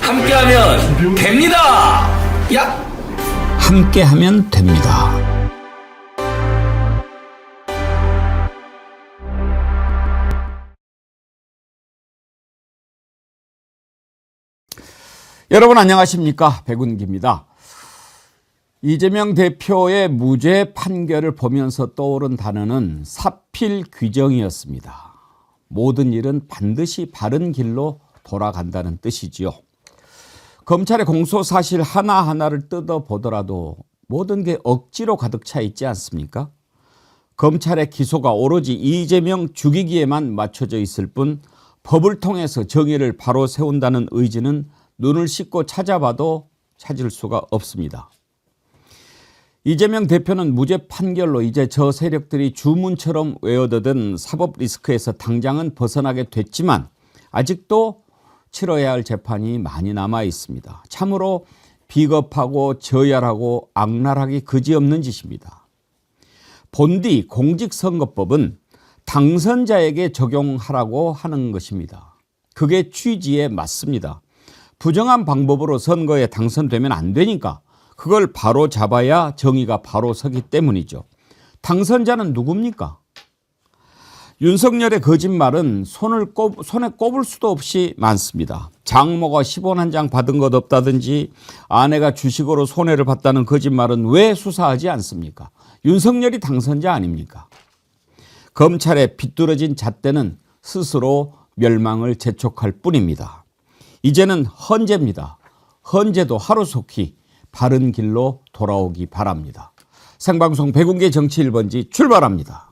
함께하면 됩니다. 야! 함께하면 됩니다. 여러분 안녕하십니까? 백운기입니다. 이재명 대표의 무죄 판결을 보면서 떠오른 단어는 사필 규정이었습니다. 모든 일은 반드시 바른 길로 돌아간다는 뜻이지요. 검찰의 공소사실 하나하나를 뜯어보더라도 모든 게 억지로 가득 차 있지 않습니까? 검찰의 기소가 오로지 이재명 죽이기에만 맞춰져 있을 뿐 법을 통해서 정의를 바로 세운다는 의지는 눈을 씻고 찾아봐도 찾을 수가 없습니다. 이재명 대표는 무죄 판결로 이제 저 세력들이 주문처럼 외워두던 사법 리스크에서 당장은 벗어나게 됐지만 아직도 치러야 할 재판이 많이 남아 있습니다. 참으로 비겁하고 저열하고 악랄하기 그지없는 짓입니다. 본디 공직선거법은 당선자에게 적용하라고 하는 것입니다. 그게 취지에 맞습니다. 부정한 방법으로 선거에 당선되면 안 되니까 그걸 바로 잡아야 정의가 바로 서기 때문이죠. 당선자는 누굽니까? 윤석열의 거짓말은 손에 꼽을 수도 없이 많습니다. 장모가 10원 한 장 받은 것 없다든지 아내가 주식으로 손해를 봤다는 거짓말은 왜 수사하지 않습니까? 윤석열이 당선자 아닙니까? 검찰의 비뚤어진 잣대는 스스로 멸망을 재촉할 뿐입니다. 이제는 헌재입니다. 헌재도 하루속히 바른 길로 돌아오기 바랍니다. 생방송 백운계 정치 1번지 출발합니다.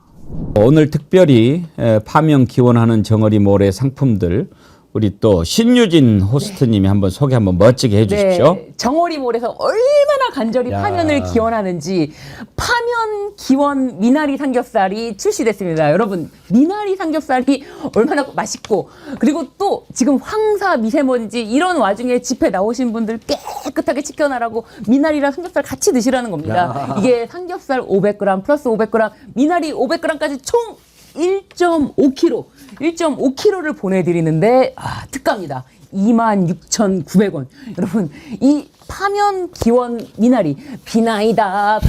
오늘 특별히 파명 기원하는 정어리 모래 상품들 우리 또 신유진 호스트님이 한번 소개 한번 멋지게 해주십시오. 네, 정어리몰에서 얼마나 간절히 파면을 기원하는지 파면 기원 미나리 삼겹살이 출시됐습니다. 여러분 미나리 삼겹살이 얼마나 맛있고 그리고 또 지금 황사 미세먼지 이런 와중에 집회 나오신 분들 깨끗하게 지켜나라고 미나리랑 삼겹살 같이 드시라는 겁니다. 이게 삼겹살 500g 플러스 500g 미나리 500g까지 총 1.5kg를 보내드리는데 특가입니다. 26,900원. 여러분 이 파면 기원 미나리 비나이다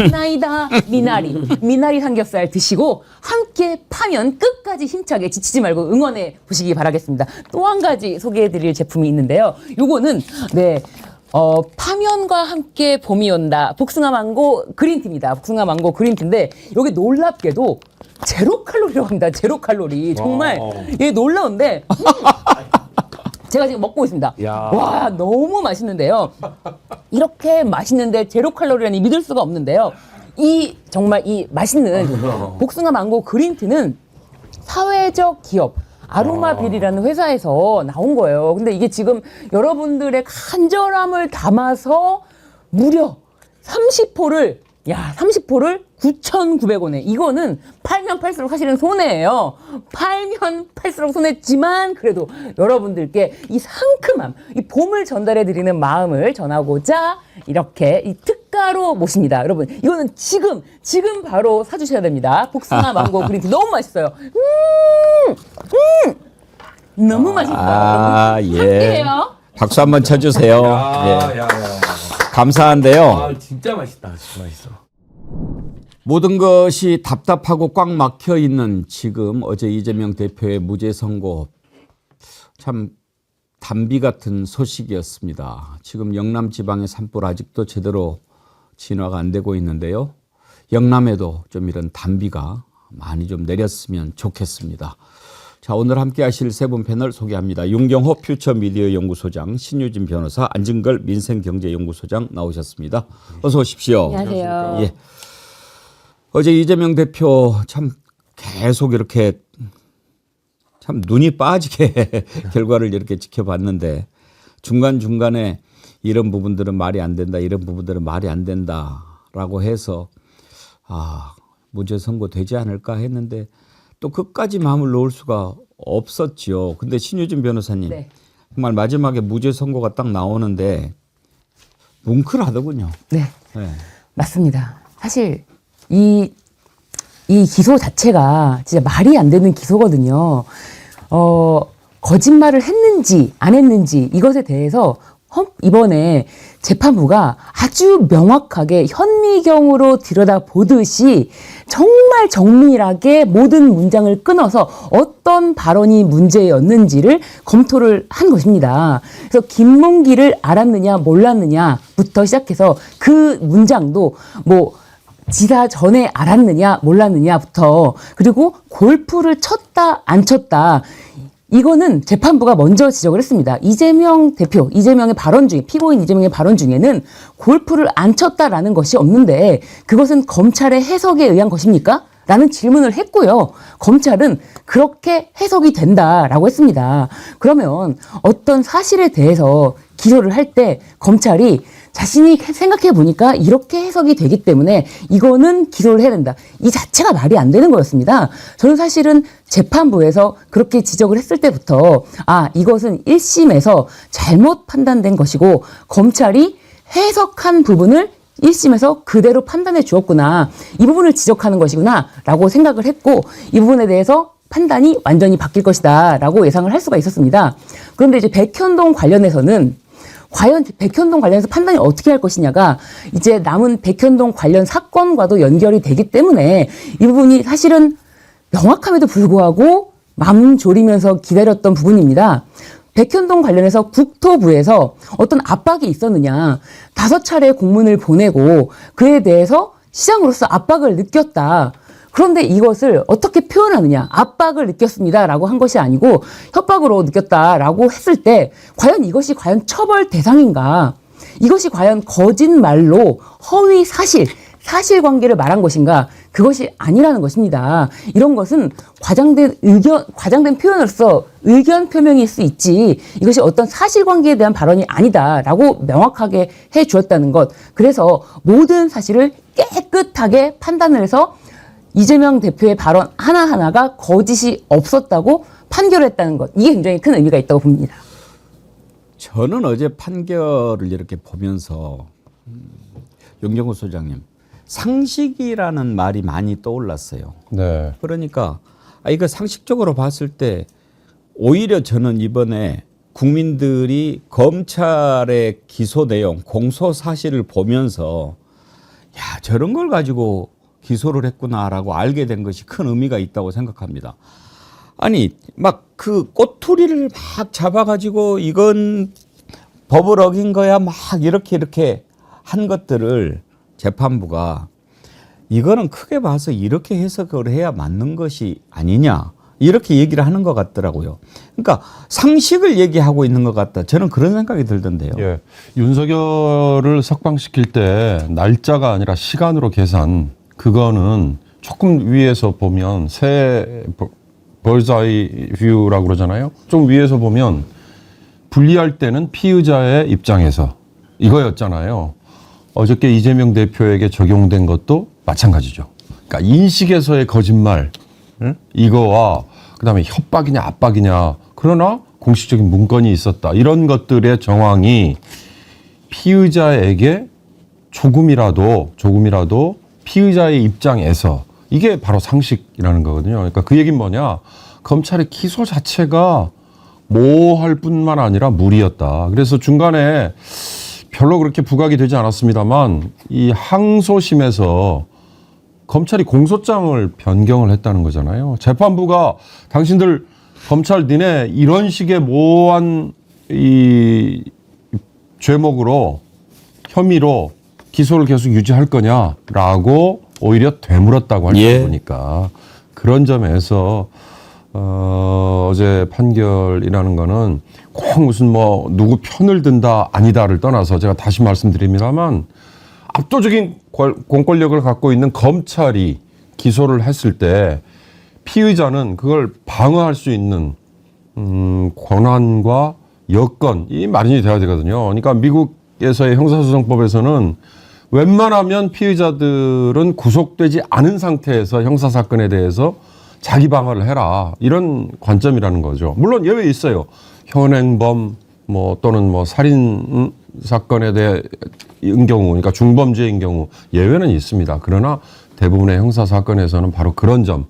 미나리 삼겹살 드시고 함께 파면 끝까지 힘차게 지치지 말고 응원해 보시기 바라겠습니다. 또 한 가지 소개해드릴 제품이 있는데요. 요거는 파면과 함께 봄이 온다. 복숭아 망고 그린티입니다. 복숭아 망고 그린티인데 여기 놀랍게도 제로 칼로리라고 합니다. 제로 칼로리. 정말 예, 놀라운데 제가 지금 먹고 있습니다. 와 너무 맛있는데요. 이렇게 맛있는데 제로 칼로리라니 믿을 수가 없는데요. 이 정말 이 맛있는 복숭아 망고 그린티는 사회적 기업 아로마빌이라는 회사에서 나온 거예요. 근데 이게 지금 여러분들의 간절함을 담아서 무려 30포를 9,900원에 이거는 팔면 팔수록 사실은 손해예요. 팔면 팔수록 손해지만 그래도 여러분들께 이 상큼함, 이 봄을 전달해 드리는 마음을 전하고자 이렇게 이 특가로 모십니다. 여러분 이거는 지금 바로 사주셔야 됩니다. 복숭아 망고 그린티 너무 맛있어요. 너무 맛있다. 예. 함께해요. 박수 한번 쳐주세요. 예. 감사한데요. 진짜 맛있다. 진짜 맛있어. 모든 것이 답답하고 꽉 막혀 있는 지금 어제 이재명 대표의 무죄 선고 참 단비 같은 소식이었습니다. 지금 영남 지방의 산불 아직도 제대로 진화가 안 되고 있는데요. 영남에도 좀 이런 단비가 많이 좀 내렸으면 좋겠습니다. 자, 오늘 함께 하실 세 분 패널 소개합니다. 윤경호 퓨처미디어 연구소장, 신유진 변호사, 안진걸 민생경제연구소장 나오셨습니다. 어서 오십시오. 안녕하세요. 예. 어제 이재명 대표 참 계속 이렇게 참 눈이 빠지게 결과를 이렇게 지켜봤는데 중간중간에 이런 부분들은 말이 안 된다, 이런 부분들은 말이 안 된다라고 해서 무죄 선고되지 않을까 했는데 또 끝까지 마음을 놓을 수가 없었지요. 근데 신유진 변호사님, 네. 정말 마지막에 무죄 선고가 딱 나오는데 뭉클하더군요. 네. 네. 맞습니다. 사실 이 기소 자체가 진짜 말이 안 되는 기소거든요. 거짓말을 했는지 안 했는지 이것에 대해서 이번에 재판부가 아주 명확하게 현미경으로 들여다보듯이 정말 정밀하게 모든 문장을 끊어서 어떤 발언이 문제였는지를 검토를 한 것입니다. 그래서 김문기를 알았느냐 몰랐느냐부터 시작해서 그 문장도 뭐 지사 전에 알았느냐 몰랐느냐부터 그리고 골프를 쳤다 안 쳤다 이거는 재판부가 먼저 지적을 했습니다. 이재명 대표, 이재명의 발언 중에 피고인 이재명의 발언 중에는 골프를 안 쳤다라는 것이 없는데 그것은 검찰의 해석에 의한 것입니까? 라는 질문을 했고요. 검찰은 그렇게 해석이 된다라고 했습니다. 그러면 어떤 사실에 대해서 기소를 할 때 검찰이 자신이 생각해 보니까 이렇게 해석이 되기 때문에 이거는 기소를 해야 된다. 이 자체가 말이 안 되는 거였습니다. 저는 사실은 재판부에서 그렇게 지적을 했을 때부터 이것은 1심에서 잘못 판단된 것이고 검찰이 해석한 부분을 1심에서 그대로 판단해 주었구나. 이 부분을 지적하는 것이구나 라고 생각을 했고 이 부분에 대해서 판단이 완전히 바뀔 것이다 라고 예상을 할 수가 있었습니다. 그런데 이제 백현동 관련해서는 과연 백현동 관련해서 판단이 어떻게 할 것이냐가 이제 남은 백현동 관련 사건과도 연결이 되기 때문에 이 부분이 사실은 명확함에도 불구하고 마음 졸이면서 기다렸던 부분입니다. 백현동 관련해서 국토부에서 어떤 압박이 있었느냐 5차례 공문을 보내고 그에 대해서 시장으로서 압박을 느꼈다. 그런데 이것을 어떻게 표현하느냐 압박을 느꼈습니다라고 한 것이 아니고 협박으로 느꼈다라고 했을 때 과연 이것이 과연 처벌 대상인가 이것이 과연 거짓말로 허위 사실관계를 말한 것인가 그것이 아니라는 것입니다. 이런 것은 과장된 표현으로서 의견 표명일 수 있지 이것이 어떤 사실관계에 대한 발언이 아니다라고 명확하게 해주었다는 것. 그래서 모든 사실을 깨끗하게 판단을 해서 이재명 대표의 발언 하나하나가 거짓이 없었다고 판결했다는 것. 이게 굉장히 큰 의미가 있다고 봅니다. 저는 어제 판결을 이렇게 보면서 윤경호 소장님 상식이라는 말이 많이 떠올랐어요. 네. 그러니까 이거 상식적으로 봤을 때 오히려 저는 이번에 국민들이 검찰의 기소 내용, 공소 사실을 보면서 야 저런 걸 가지고 기소를 했구나라고 알게 된 것이 큰 의미가 있다고 생각합니다. 아니 막 그 꼬투리를 막 잡아가지고 이건 법을 어긴 거야 막 이렇게 한 것들을 재판부가 이거는 크게 봐서 이렇게 해석을 해야 맞는 것이 아니냐 이렇게 얘기를 하는 것 같더라고요. 그러니까 상식을 얘기하고 있는 것 같다. 저는 그런 생각이 들던데요. 예. 윤석열을 석방시킬 때 날짜가 아니라 시간으로 계산 그거는 조금 위에서 보면 새 벌자이 뷰라고 그러잖아요. 좀 위에서 보면 분리할 때는 피의자의 입장에서 이거였잖아요. 어저께 이재명 대표에게 적용된 것도 마찬가지죠. 그러니까 인식에서의 거짓말 이거와 그다음에 협박이냐 압박이냐 그러나 공식적인 문건이 있었다. 이런 것들의 정황이 피의자에게 조금이라도 피의자의 입장에서 이게 바로 상식이라는 거거든요. 그러니까 그 얘기는 뭐냐. 검찰의 기소 자체가 모호할 뿐만 아니라 무리였다. 그래서 중간에 별로 그렇게 부각이 되지 않았습니다만 이 항소심에서 검찰이 공소장을 변경을 했다는 거잖아요. 재판부가 당신들 검찰 니네 이런 식의 모호한 이 죄목으로 혐의로 기소를 계속 유지할 거냐라고 오히려 되물었다고 할 수 보니까 그런 점에서 어제 판결이라는 거는 꼭 무슨 뭐 누구 편을 든다 아니다를 떠나서 제가 다시 말씀드립니다만 압도적인 공권력을 갖고 있는 검찰이 기소를 했을 때 피의자는 그걸 방어할 수 있는 권한과 여건이 마련이 돼야 되거든요. 그러니까 미국에서의 형사소송법에서는 웬만하면 피의자들은 구속되지 않은 상태에서 형사사건에 대해서 자기 방어를 해라. 이런 관점이라는 거죠. 물론 예외 있어요. 현행범 또는 살인 사건에 대한 경우, 그러니까 중범죄인 경우 예외는 있습니다. 그러나 대부분의 형사사건에서는 바로 그런 점,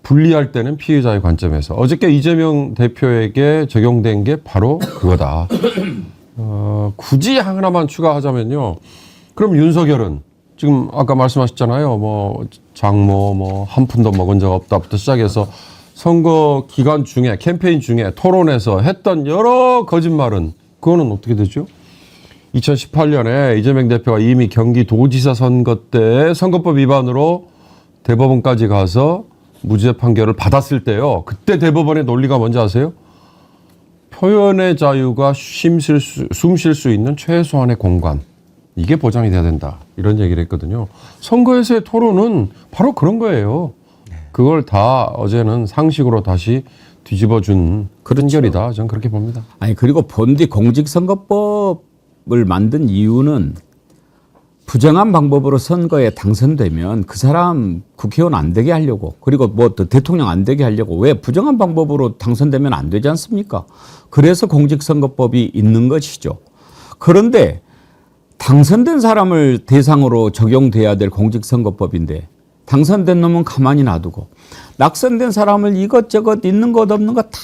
분리할 때는 피해자의 관점에서 어저께 이재명 대표에게 적용된 게 바로 그거다. 굳이 하나만 추가하자면요. 그럼 윤석열은 지금 아까 말씀하셨잖아요. 뭐 장모 뭐 한 푼도 먹은 적 없다부터 시작해서 선거 기간 중에 캠페인 중에 토론에서 했던 여러 거짓말은 그거는 어떻게 되죠? 2018년에 이재명 대표가 이미 경기도지사 선거 때 선거법 위반으로 대법원까지 가서 무죄 판결을 받았을 때요. 그때 대법원의 논리가 뭔지 아세요? 표현의 자유가 숨 쉴 수 있는 최소한의 공간. 이게 보장이 돼야 된다. 이런 얘기를 했거든요. 선거에서의 토론은 바로 그런 거예요. 그걸 다 어제는 상식으로 다시 뒤집어준 그런 결이다. 저는 그렇게 봅니다. 아니 그리고 본디 공직선거법을 만든 이유는 부정한 방법으로 선거에 당선되면 그 사람 국회의원 안 되게 하려고 그리고 뭐 또 대통령 안 되게 하려고 왜 부정한 방법으로 당선되면 안 되지 않습니까? 그래서 공직선거법이 있는 것이죠. 그런데 당선된 사람을 대상으로 적용돼야 될 공직선거법인데 당선된 놈은 가만히 놔두고 낙선된 사람을 이것저것 있는 것 없는 것 다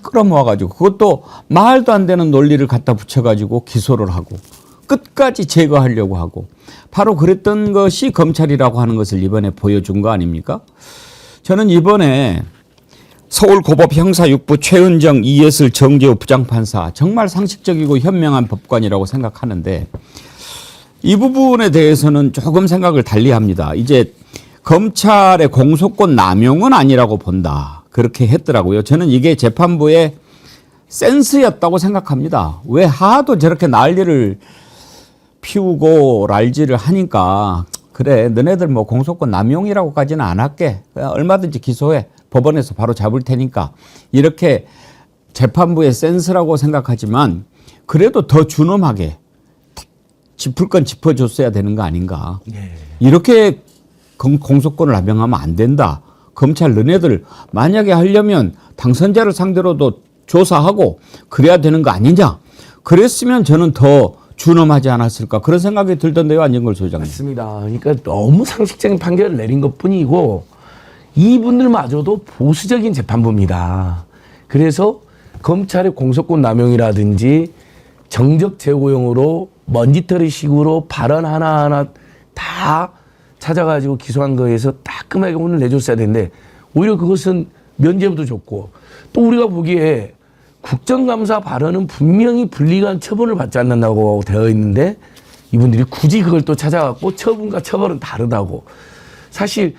끌어모아가지고 그것도 말도 안 되는 논리를 갖다 붙여가지고 기소를 하고 끝까지 제거하려고 하고 바로 그랬던 것이 검찰이라고 하는 것을 이번에 보여준 거 아닙니까? 저는 이번에 서울고법 형사 6부 최은정, 이예슬, 정재호 부장판사 정말 상식적이고 현명한 법관이라고 생각하는데 이 부분에 대해서는 조금 생각을 달리합니다. 이제 검찰의 공소권 남용은 아니라고 본다. 그렇게 했더라고요. 저는 이게 재판부의 센스였다고 생각합니다. 왜 하도 저렇게 난리를 피우고 랄지를 하니까 그래 너네들 뭐 공소권 남용이라고까지는 안 할게. 얼마든지 기소해. 법원에서 바로 잡을 테니까. 이렇게 재판부의 센스라고 생각하지만 그래도 더 준엄하게 짚을 건 짚어줬어야 되는 거 아닌가. 이렇게 공소권을 남용하면 안 된다. 검찰 너네들 만약에 하려면 당선자를 상대로도 조사하고 그래야 되는 거 아니냐. 그랬으면 저는 더 준엄하지 않았을까 그런 생각이 들던데요. 안정걸 소장님. 맞습니다. 그러니까 너무 상식적인 판결을 내린 것뿐이고 이분들마저도 보수적인 재판부입니다. 그래서 검찰의 공소권 남용이라든지 정적 제고용으로 먼지털이식으로 발언 하나하나 다 찾아가지고 기소한 거에서 따끔하게 혼을 내줬어야 되는데 오히려 그것은 면죄부도 줬고 또 우리가 보기에 국정감사 발언은 분명히 불리한 처분을 받지 않는다고 되어 있는데 이분들이 굳이 그걸 또 찾아갖고 처분과 처벌은 다르다고. 사실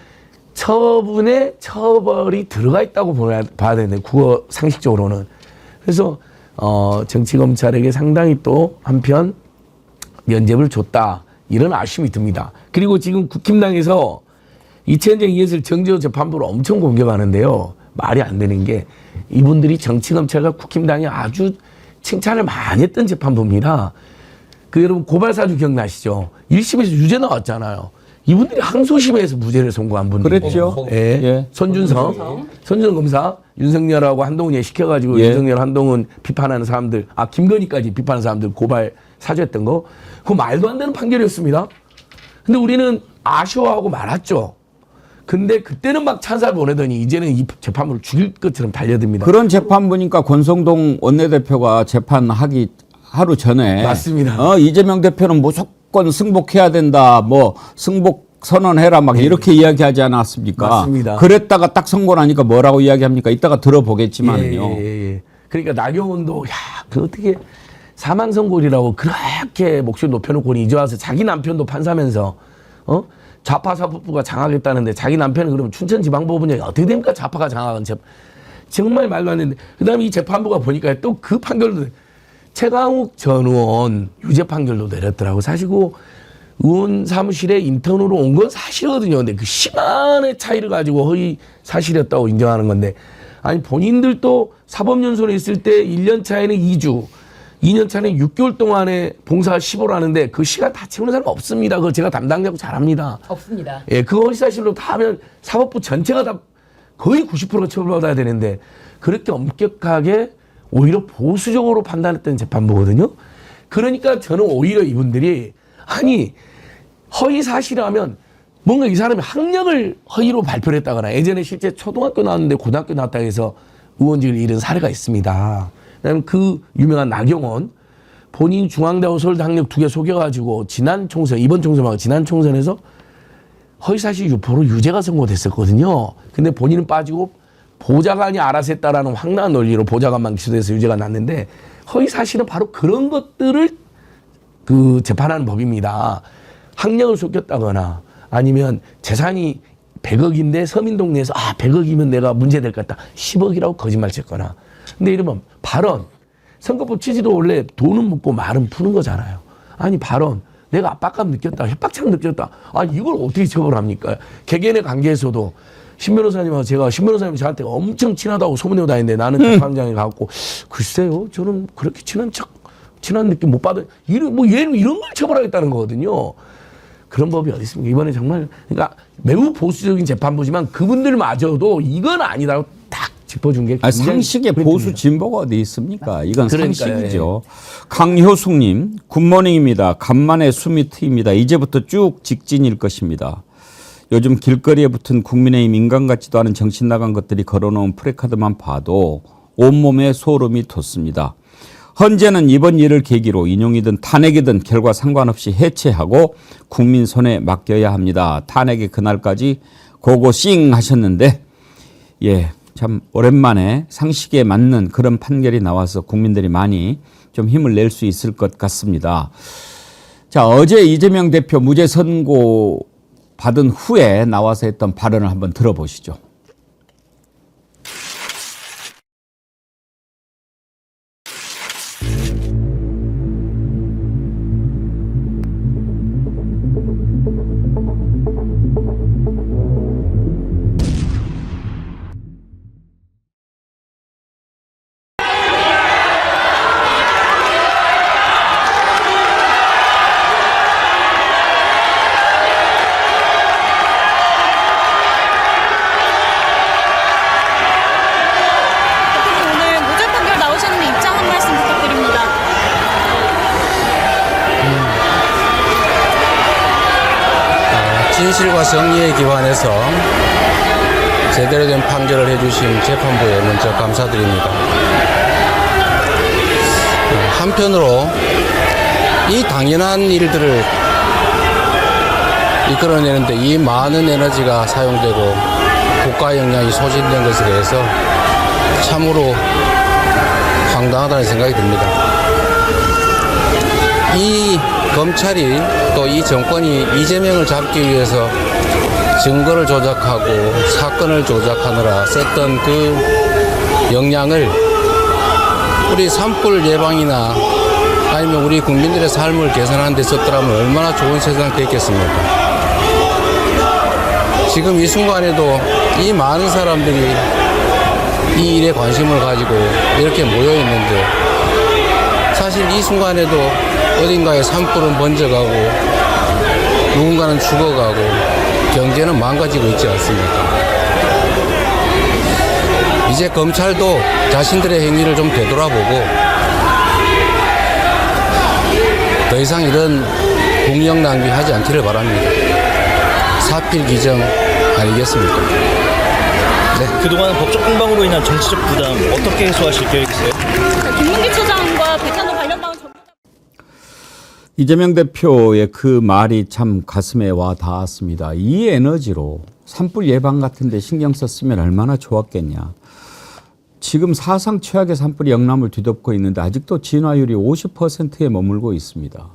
처분에 처벌이 들어가 있다고 봐야 되는데 국어 상식적으로는. 그래서 정치검찰에게 상당히 또 한편 면죄부를 줬다. 이런 아쉬움이 듭니다. 그리고 지금 국힘당에서 이채은정, 이예슬, 정재호 재판부를 엄청 공격하는데요. 말이 안 되는 게 이분들이 정치검찰과 국힘당이 아주 칭찬을 많이 했던 재판부입니다. 그 여러분 고발사주 기억나시죠? 1심에서 유죄 나왔잖아요. 이분들이 항소심에서 무죄를 선고한 분들. 그랬죠. 예. 예. 손준성 검사, 윤석열하고 한동훈이 시켜가지고 예. 윤석열, 한동훈 비판하는 사람들, 김건희까지 비판하는 사람들 고발 사주했던 거. 그거 말도 안 되는 판결이었습니다. 근데 우리는 아쉬워하고 말았죠. 근데 그때는 막 찬사를 보내더니 이제는 이 재판부를 죽일 것처럼 달려듭니다. 그런 재판부니까 권성동 원내대표가 재판하기 하루 전에 맞습니다. 이재명 대표는 무조건 승복해야 된다. 뭐 승복 선언해라 막 이렇게 이야기하지 않았습니까? 맞습니다. 그랬다가 딱 선고나니까 뭐라고 이야기합니까? 이따가 들어보겠지만요. 예. 그러니까 나경원도 그 어떻게 사망 선고리라고 그렇게 목소리 높여놓고 이제 와서 자기 남편도 판사면서 좌파 사법부가 장악했다는데 자기 남편은 그러면 춘천지방법원이 어떻게 됩니까? 좌파가 장악한 정말 말도 안 되는데 그다음에 이 재판부가 보니까 또 그 판결도 최강욱 전 의원 유죄 판결도 내렸더라고. 사실 그 의원 사무실에 인턴으로 온 건 사실이거든요. 근데 그 시간의 차이를 가지고 허위 사실이었다고 인정하는 건데 아니 본인들도 사법연수원에 있을 때 1년 차에는 2주 2년 차는 6개월 동안에 봉사 15를 하는데 그 시간 다 채우는 사람 없습니다. 그거 제가 담당자고 잘합니다. 없습니다. 예, 그거 허위사실로 다 하면 사법부 전체가 다 거의 90%가 처벌받아야 되는데 그렇게 엄격하게 오히려 보수적으로 판단했던 재판부거든요. 그러니까 저는 오히려 이분들이 아니 허위사실하면 뭔가 이 사람이 학력을 허위로 발표를 했다거나 예전에 실제 초등학교 나왔는데 고등학교 나왔다고 해서 의원직을 잃은 사례가 있습니다. 그다음에 그 유명한 나경원 본인 중앙대하고 서울대 학력 2개 속여가지고 지난 총선, 이번 총선 말고 지난 총선에서 허위사실 유포로 유죄가 선고됐었거든요. 근데 본인은 빠지고 보좌관이 알아서 했다라는 황당한 논리로 보좌관만 기소돼서 유죄가 났는데 허위사실은 바로 그런 것들을 그 재판하는 법입니다. 학력을 속였다거나 아니면 재산이 100억인데 서민 동네에서 100억이면 내가 문제될 것 같다. 10억이라고 거짓말 쳤거나. 근데 이러면 발언. 선거법 취지도 원래 돈은 묻고 말은 푸는 거잖아요. 아니 발언. 내가 압박감 느꼈다. 협박감 느꼈다. 아니 이걸 어떻게 처벌합니까? 개개인의 관계에서도 신 변호사님하고 제가 신 변호사님이 저한테 엄청 친하다고 소문내고 다니는데 나는 재판장에 가고 글쎄요. 저는 그렇게 친한 느낌 못 받아요. 얘는 이런 걸 처벌하겠다는 거거든요. 그런 법이 어디 있습니까? 이번에 정말 그러니까 매우 보수적인 재판부지만 그분들마저도 이건 아니다라고 딱 짚어준 게 굉장히 상식의 보수 진보가 어디 있습니까? 이건 그러니까요. 상식이죠. 강효숙님, 굿모닝입니다. 간만에 숨이 트입니다. 이제부터 쭉 직진일 것입니다. 요즘 길거리에 붙은 국민의힘 인간 같지도 않은 정신 나간 것들이 걸어놓은 프레카드만 봐도 온몸에 소름이 돋습니다. 헌재는 이번 일을 계기로 인용이든 탄핵이든 결과 상관없이 해체하고 국민 손에 맡겨야 합니다. 탄핵의 그날까지 고고싱 하셨는데 참 오랜만에 상식에 맞는 그런 판결이 나와서 국민들이 많이 좀 힘을 낼 수 있을 것 같습니다. 자, 어제 이재명 대표 무죄 선고 받은 후에 나와서 했던 발언을 한번 들어보시죠. 오늘 무죄 판결 나오셨는데 입장 한 말씀 부탁드립니다. 진실과 정의에 기반해서 제대로 된 판결을 해주신 재판부에 먼저 감사드립니다. 한편으로 이 당연한 일들을 이끌어내는데 이 많은 에너지가 사용되고 국가 역량이 소진된 것에 대해서 참으로 황당하다는 생각이 듭니다. 이 검찰이 또 이 정권이 이재명을 잡기 위해서 증거를 조작하고 사건을 조작하느라 썼던 그 역량을 우리 산불 예방이나 아니면 우리 국민들의 삶을 개선하는 데 썼더라면 얼마나 좋은 세상이 됐겠습니까? 지금 이 순간에도 이 많은 사람들이 이 일에 관심을 가지고 이렇게 모여 있는데 사실 이 순간에도 어딘가에 산불은 번져가고 누군가는 죽어가고 경제는 망가지고 있지 않습니까? 이제 검찰도 자신들의 행위를 좀 되돌아보고 더 이상 이런 국력 낭비하지 않기를 바랍니다. 사필 기정 아니겠습니까? 그동안 법적 공방으로 인한 정치적 부담 어떻게 해소하실 계획이세요? 김문기 처장과 백현호 관련방은 이재명 대표의 그 말이 참 가슴에 와 닿았습니다. 이 에너지로 산불 예방 같은 데 신경 썼으면 얼마나 좋았겠냐. 지금 사상 최악의 산불이 영남을 뒤덮고 있는데 아직도 진화율이 50%에 머물고 있습니다.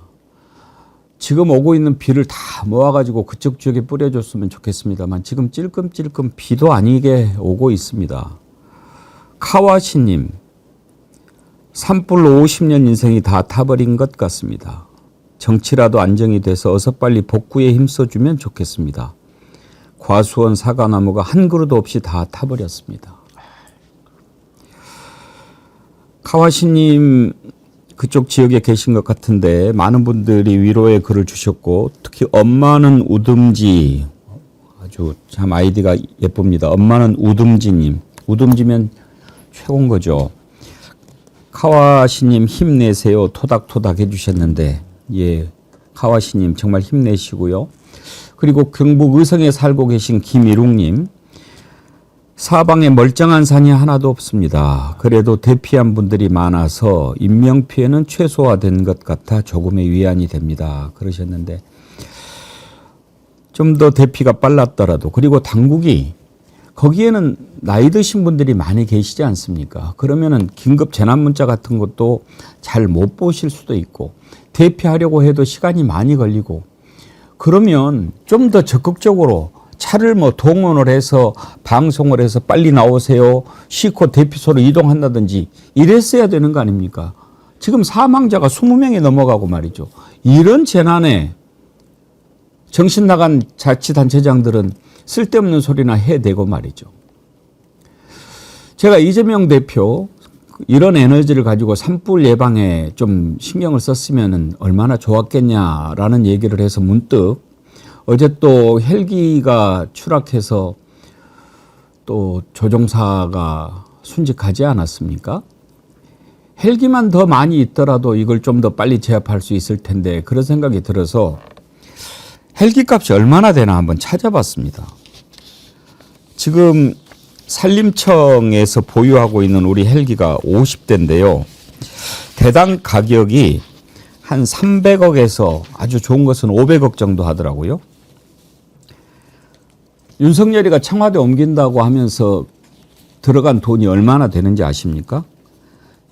지금 오고 있는 비를 다 모아가지고 그쪽 지역에 뿌려줬으면 좋겠습니다만 지금 찔끔찔끔 비도 아니게 오고 있습니다. 카와시님, 산불로 50년 인생이 다 타버린 것 같습니다. 정치라도 안정이 돼서 어서 빨리 복구에 힘써주면 좋겠습니다. 과수원 사과나무가 한 그루도 없이 다 타버렸습니다. 카와시님 그쪽 지역에 계신 것 같은데 많은 분들이 위로의 글을 주셨고 특히 엄마는 우듬지 아주 참 아이디가 예쁩니다. 엄마는 우듬지님. 우듬지면 최고인 거죠. 카와시님 힘내세요. 토닥토닥 해주셨는데 카와시님 정말 힘내시고요. 그리고 경북 의성에 살고 계신 김일웅님. 사방에 멀쩡한 산이 하나도 없습니다. 그래도 대피한 분들이 많아서 인명피해는 최소화된 것 같아 조금의 위안이 됩니다. 그러셨는데 좀 더 대피가 빨랐더라도 그리고 당국이 거기에는 나이 드신 분들이 많이 계시지 않습니까? 그러면은 긴급 재난 문자 같은 것도 잘 못 보실 수도 있고 대피하려고 해도 시간이 많이 걸리고 그러면 좀 더 적극적으로 차를 뭐 동원을 해서 방송을 해서 빨리 나오세요. 싣고 대피소로 이동한다든지 이랬어야 되는 거 아닙니까? 지금 사망자가 20명이 넘어가고 말이죠. 이런 재난에 정신 나간 자치단체장들은 쓸데없는 소리나 해대고 말이죠. 제가 이재명 대표 이런 에너지를 가지고 산불 예방에 좀 신경을 썼으면 얼마나 좋았겠냐라는 얘기를 해서 문득 어제 또 헬기가 추락해서 또 조종사가 순직하지 않았습니까? 헬기만 더 많이 있더라도 이걸 좀 더 빨리 제압할 수 있을 텐데 그런 생각이 들어서 헬기 값이 얼마나 되나 한번 찾아봤습니다. 지금 산림청에서 보유하고 있는 우리 헬기가 50대인데요. 대당 가격이 한 300억에서 아주 좋은 것은 500억 정도 하더라고요. 윤석열이가 청와대 옮긴다고 하면서 들어간 돈이 얼마나 되는지 아십니까?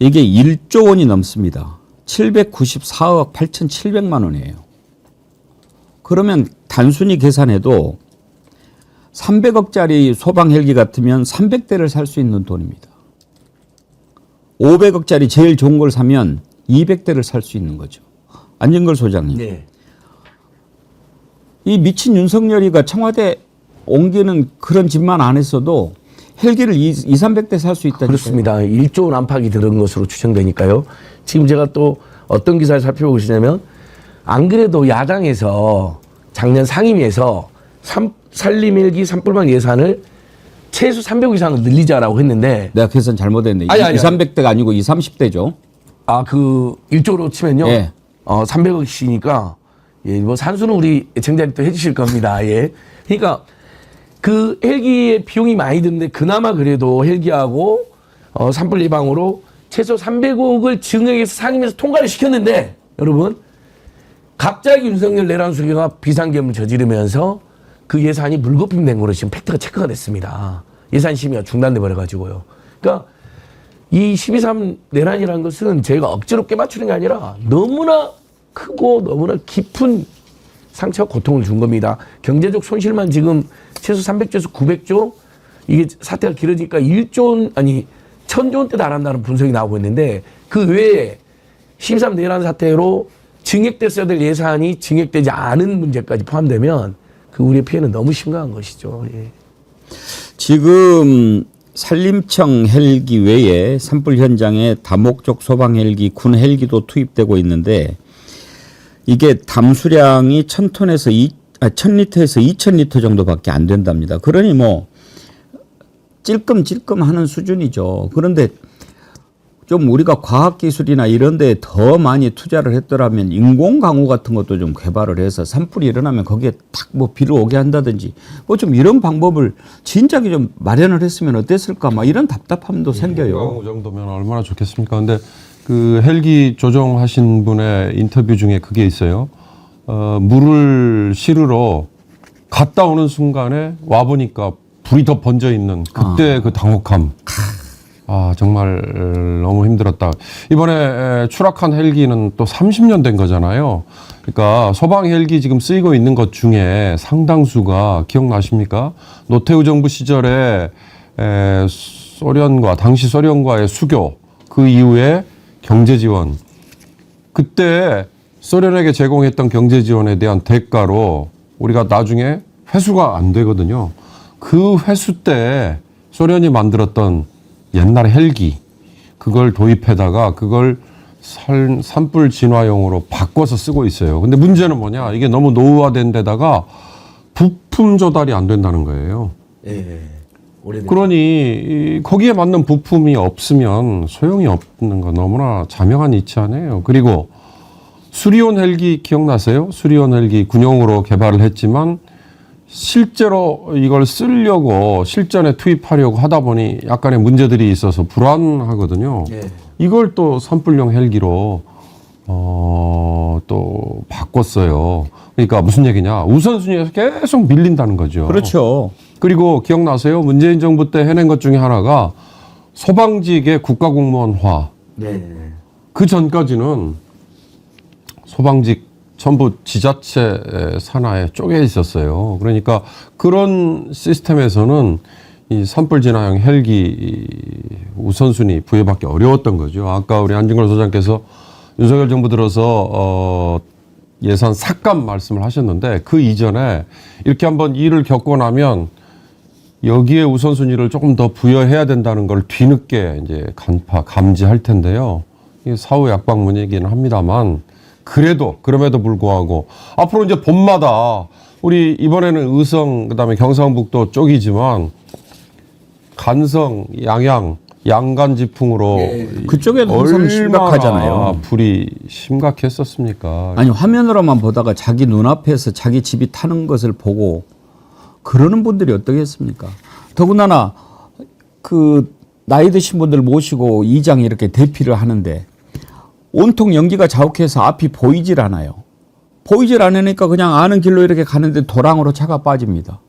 이게 1조 원이 넘습니다. 794억 8,700만 원이에요. 그러면 단순히 계산해도 300억짜리 소방 헬기 같으면 300대를 살 수 있는 돈입니다. 500억짜리 제일 좋은 걸 사면 200대를 살 수 있는 거죠. 안진걸 소장님. 네. 이 미친 윤석열이가 청와대 옮기는 그런 짓만 안 했어도 헬기를 200~300대 살 수 있다니까요. 그렇습니다. 1조 원 안팎이 들은 것으로 추정되니까요. 지금 제가 또 어떤 기사를 살펴보고 있냐면 안 그래도 야당에서 작년 상임위에서 산림 헬기 산불방 예산을 최소 300억 이상을 늘리자라고 했는데 내가 계산 잘못했네. 200~300대가 아니고 2~30대죠. 아, 그 1조로 치면요. 예. 300억씩이니까 예, 뭐 산수는 우리 애청자님 또 해주실 겁니다. 예. 그러니까 그 헬기의 비용이 많이 드는데 그나마 그래도 헬기하고 산불 예방으로 최소 300억을 증액해서 상임위에서 통과를 시켰는데 여러분 갑자기 윤석열 내란 수계가 비상계엄을 저지르면서 그 예산이 물거품된 거로 지금 팩트가 체크가 됐습니다. 예산 심의가 중단돼 버려가지고요. 그러니까 이 12.3 내란이라는 것은 저희가 억지로 깨맞추는 게 아니라 너무나 크고 너무나 깊은 상처와 고통을 준 겁니다. 경제적 손실만 지금 최소 300조에서 900조 이게 사태가 길어지니까 1조 아니 1000조 원대 달한다는 분석이 나오고 있는데 그 외에 12.3 내란 사태로 증액됐어야 될 예산이 증액되지 않은 문제까지 포함되면 그 우리의 피해는 너무 심각한 것이죠. 예. 지금 산림청 헬기 외에 산불 현장에 다목적 소방 헬기, 군 헬기도 투입되고 있는데 이게 담수량이 1000리터에서 2000리터 정도밖에 안 된답니다. 그러니 뭐 찔끔찔끔 하는 수준이죠. 그런데 좀 우리가 과학기술이나 이런 데에 더 많이 투자를 했더라면 인공강우 같은 것도 좀 개발을 해서 산불이 일어나면 거기에 탁 뭐 비를 오게 한다든지 뭐 좀 이런 방법을 진작에 좀 마련을 했으면 어땠을까 막 이런 답답함도 생겨요. 강우 정도면 얼마나 좋겠습니까? 근데 그 헬기 조종하신 분의 인터뷰 중에 그게 있어요. 물을 실으러 갔다 오는 순간에 와 보니까 불이 더 번져 있는 그때 그 당혹함. 아, 정말 너무 힘들었다. 이번에 추락한 헬기는 또 30년 된 거잖아요. 그러니까 소방 헬기 지금 쓰이고 있는 것 중에 상당수가 기억나십니까? 노태우 정부 시절에 당시 소련과의 수교, 그 이후에 경제 지원. 그때 소련에게 제공했던 경제 지원에 대한 대가로 우리가 나중에 회수가 안 되거든요. 그 회수 때 소련이 만들었던 옛날 헬기, 그걸 도입해다가 그걸 산불 진화용으로 바꿔서 쓰고 있어요. 근데 문제는 뭐냐? 이게 너무 노후화된 데다가 부품 조달이 안 된다는 거예요. 예. 오래된. 그러니 거기에 맞는 부품이 없으면 소용이 없는 거 너무나 자명한 이치 아니에요. 그리고 수리온 헬기 기억나세요? 수리온 헬기 군용으로 개발을 했지만 실제로 이걸 쓰려고 실전에 투입하려고 하다 보니 약간의 문제들이 있어서 불안하거든요. 이걸 또 산불용 헬기로 또 바꿨어요. 그러니까 무슨 얘기냐? 우선순위에서 계속 밀린다는 거죠. 그렇죠. 그리고 기억나세요? 문재인 정부 때 해낸 것 중에 하나가 소방직의 국가공무원화. 그 전까지는 소방직 전부 지자체 산하에 쪼개 있었어요. 그러니까 그런 시스템에서는 이 산불 진화형 헬기 우선순위 부여받기 어려웠던 거죠. 아까 우리 안진걸 소장께서 윤석열 정부 들어서 예산 삭감 말씀을 하셨는데 그 이전에 이렇게 한번 일을 겪고 나면 여기에 우선순위를 조금 더 부여해야 된다는 걸 뒤늦게 이제 감지할 텐데요. 이게 사후 약방문이기는 합니다만 그럼에도 불구하고 앞으로 이제 봄마다 우리 이번에는 의성 그다음에 경상북도 쪽이지만 간성, 양양, 양간지풍으로 그쪽에도 항상 심각하잖아요. 불이 심각했었습니까? 아니 화면으로만 보다가 자기 눈앞에서 자기 집이 타는 것을 보고 그러는 분들이 어떠겠습니까? 더군다나 그 나이 드신 분들 모시고 이장이 이렇게 대피를 하는데 온통 연기가 자욱해서 앞이 보이질 않아요. 보이질 않으니까 그냥 아는 길로 이렇게 가는데 도랑으로 차가 빠집니다.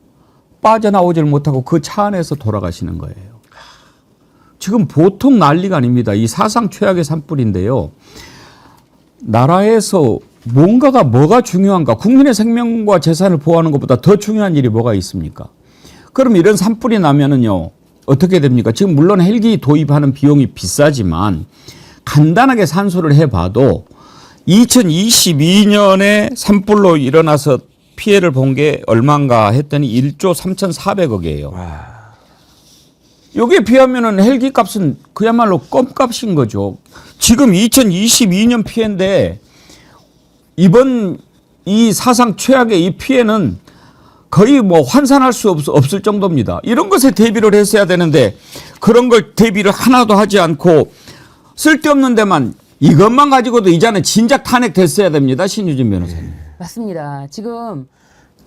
빠져나오질 못하고 그 차 안에서 돌아가시는 거예요. 지금 보통 난리가 아닙니다. 이 사상 최악의 산불인데요. 나라에서 뭐가 중요한가? 국민의 생명과 재산을 보호하는 것보다 더 중요한 일이 뭐가 있습니까? 그럼 이런 산불이 나면은요, 어떻게 됩니까? 지금 물론 헬기 도입하는 비용이 비싸지만 간단하게 산소를 해봐도 2022년에 산불로 일어나서 피해를 본 게 얼마인가 했더니 1조 3,400억이에요. 여기에 비하면은 헬기 값은 그야말로 껌값인 거죠. 지금 2022년 피해인데 이번 이 사상 최악의 이 피해는 거의 뭐 환산할 수 없을 정도입니다. 이런 것에 대비를 했어야 되는데 그런 걸 대비를 하나도 하지 않고 쓸데없는 데만 이것만 가지고도 이제는 진작 탄핵됐어야 됩니다. 신유진 변호사님. 맞습니다. 지금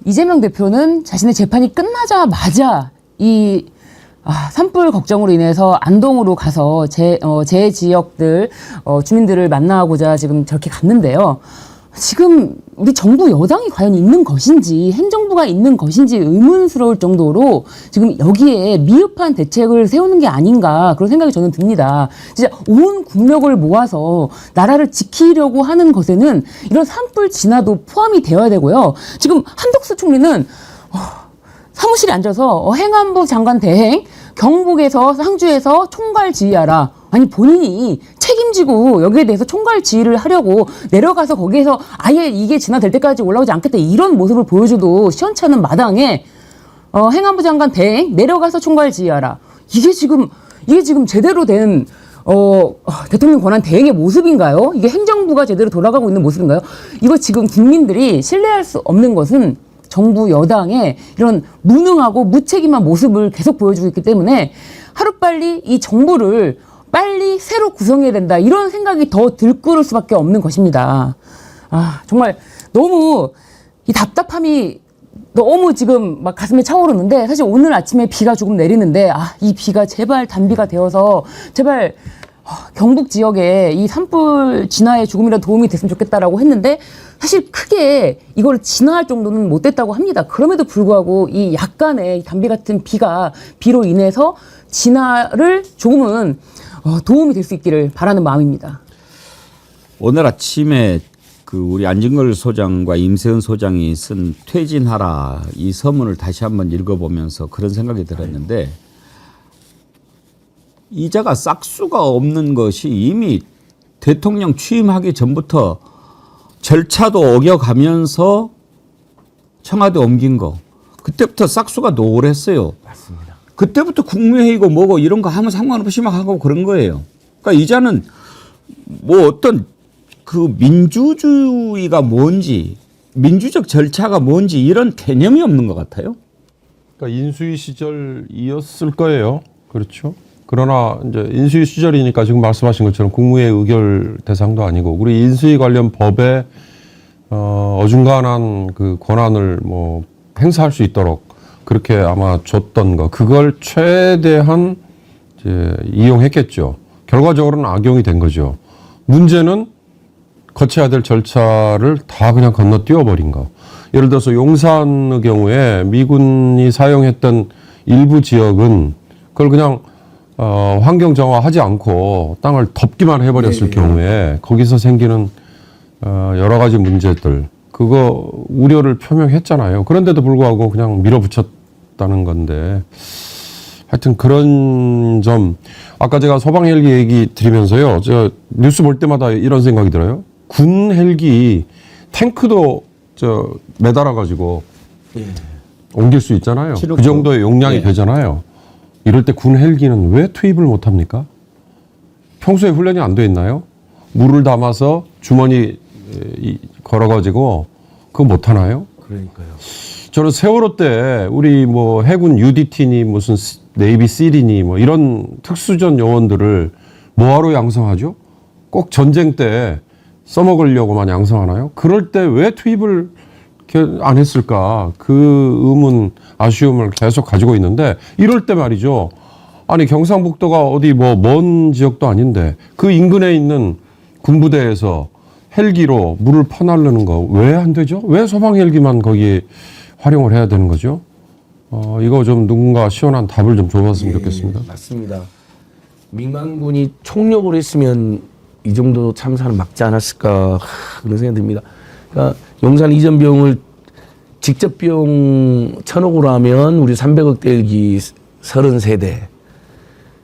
이재명 대표는 자신의 재판이 끝나자마자 이 산불 걱정으로 인해서 안동으로 가서 제 지역들 주민들을 만나고자 지금 저렇게 갔는데요. 지금 우리 정부 여당이 과연 있는 것인지 행정부가 있는 것인지 의문스러울 정도로 지금 여기에 미흡한 대책을 세우는 게 아닌가 그런 생각이 저는 듭니다. 진짜 온 국력을 모아서 나라를 지키려고 하는 것에는 이런 산불 진화도 포함이 되어야 되고요. 지금 한덕수 총리는 사무실에 앉아서 행안부 장관 대행 경북에서 상주에서 총괄 지휘하라. 아니 본인이 책임지고 여기에 대해서 총괄 지휘를 하려고 내려가서 거기에서 아예 이게 진화될 때까지 올라오지 않겠다 이런 모습을 보여줘도 시원찮은 마당에 행안부 장관 대행 내려가서 총괄 지휘하라. 이게 지금 제대로 된 대통령 권한 대행의 모습인가요? 이게 행정부가 제대로 돌아가고 있는 모습인가요? 이거 지금 국민들이 신뢰할 수 없는 것은 정부 여당의 이런 무능하고 무책임한 모습을 계속 보여주고 있기 때문에 하루빨리 이 정부를 빨리 새로 구성해야 된다 이런 생각이 더 들끓을 수밖에 없는 것입니다. 정말 너무 이 답답함이 너무 지금 막 가슴에 차오르는데 사실 오늘 아침에 비가 조금 내리는데 이 비가 제발 단비가 되어서 제발 경북 지역에 이 산불 진화에 조금이라도 도움이 됐으면 좋겠다라고 했는데 사실 크게 이걸 진화할 정도는 못 됐다고 합니다. 그럼에도 불구하고 이 약간의 단비 같은 비로 인해서 진화를 조금은 도움이 될 수 있기를 바라는 마음입니다. 오늘 아침에 그 우리 안진걸 소장과 임세은 소장이 쓴 퇴진하라 이 서문을 다시 한번 읽어보면서 그런 생각이 들었는데 이자가 싹수가 없는 것이 이미 대통령 취임하기 전부터 절차도 어겨가면서 청와대 옮긴 거 그때부터 싹수가 노랬어요. 맞습니다. 그때부터 국무회의고 뭐고 이런 거 하면 상관없이 막 하고 그런 거예요. 그러니까 이자는 뭐 어떤 그 민주주의가 뭔지 민주적 절차가 뭔지 이런 개념이 없는 것 같아요. 그러니까 인수위 시절이었을 거예요. 그렇죠. 그러나 이제 인수위 시절이니까 지금 말씀하신 것처럼 국무회의 의결 대상도 아니고 우리 인수위 관련 법에 어중간한 그 권한을 뭐 행사할 수 있도록 그렇게 아마 줬던 거 그걸 최대한 이제 이용했겠죠. 결과적으로는 악용이 된 거죠. 문제는 거쳐야 될 절차를 다 그냥 건너뛰어 버린 거. 예를 들어서 용산의 경우에 미군이 사용했던 일부 지역은 그걸 그냥 환경 정화하지 않고 땅을 덮기만 해버렸을 경우에 거기서 생기는 여러 가지 문제들 그거 우려를 표명했잖아요. 그런데도 불구하고 그냥 밀어붙였다는 건데 하여튼 그런 점 아까 제가 소방 헬기 얘기 드리면서요. 저 뉴스 볼 때마다 이런 생각이 들어요. 군 헬기 탱크도 저 매달아 가지고 옮길 수 있잖아요. 그 정도의 용량이 되잖아요. 이럴 때 군 헬기는 왜 투입을 못 합니까? 평소에 훈련이 안 돼 있나요? 물을 담아서 주머니 걸어가지고 그거 못 하나요? 그러니까요. 저는 세월호 때 우리 뭐 해군 UDT니 무슨 네이비 실이니 뭐 이런 특수전 요원들을 뭐하러 양성하죠? 꼭 전쟁 때 써먹으려고만 양성하나요? 그럴 때 왜 투입을 안 했을까? 그 의문, 아쉬움을 계속 가지고 있는데 이럴 때 말이죠. 아니 경상북도가 어디 뭐 먼 지역도 아닌데 그 인근에 있는 군부대에서 헬기로 물을 퍼나르는 거 왜 안 되죠? 왜 소방 헬기만 거기에 활용을 해야 되는 거죠? 이거 좀 누군가 시원한 답을 좀 줘봤으면 좋겠습니다. 맞습니다. 민간군이 총력을 했으면 이 정도 참사는 막지 않았을까 그런 생각이 듭니다. 그러니까 용산 이전병을 직접 비용 1,000억으로 하면 우리 300억 헬기 33대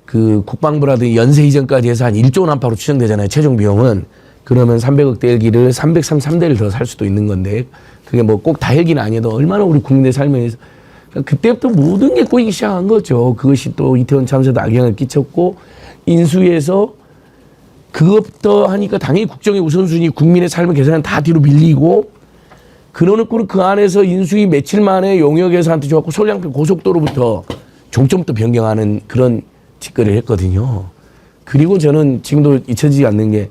그 국방부라든지 연세 이전까지 해서 한 1조 원 안팎으로 추정되잖아요. 최종 비용은. 그러면 300억 헬기를 333대를 더 살 수도 있는 건데 그게 뭐 꼭 다 헬기는 아니어도 얼마나 우리 국민의 삶에 그러니까 그때부터 모든 게 꼬이기 시작한 거죠. 그것이 또 이태원 참사도 악영향을 끼쳤고 인수위에서 그것부터 하니까 당연히 국정의 우선순위 국민의 삶의 개선은 다 뒤로 밀리고 그러놓고는 그 안에서 인수위 며칠 만에 용역에서한테 줘갖고 솔양평 고속도로부터 종점부터 변경하는 그런 짓거리를 했거든요. 그리고 저는 지금도 잊혀지지 않는 게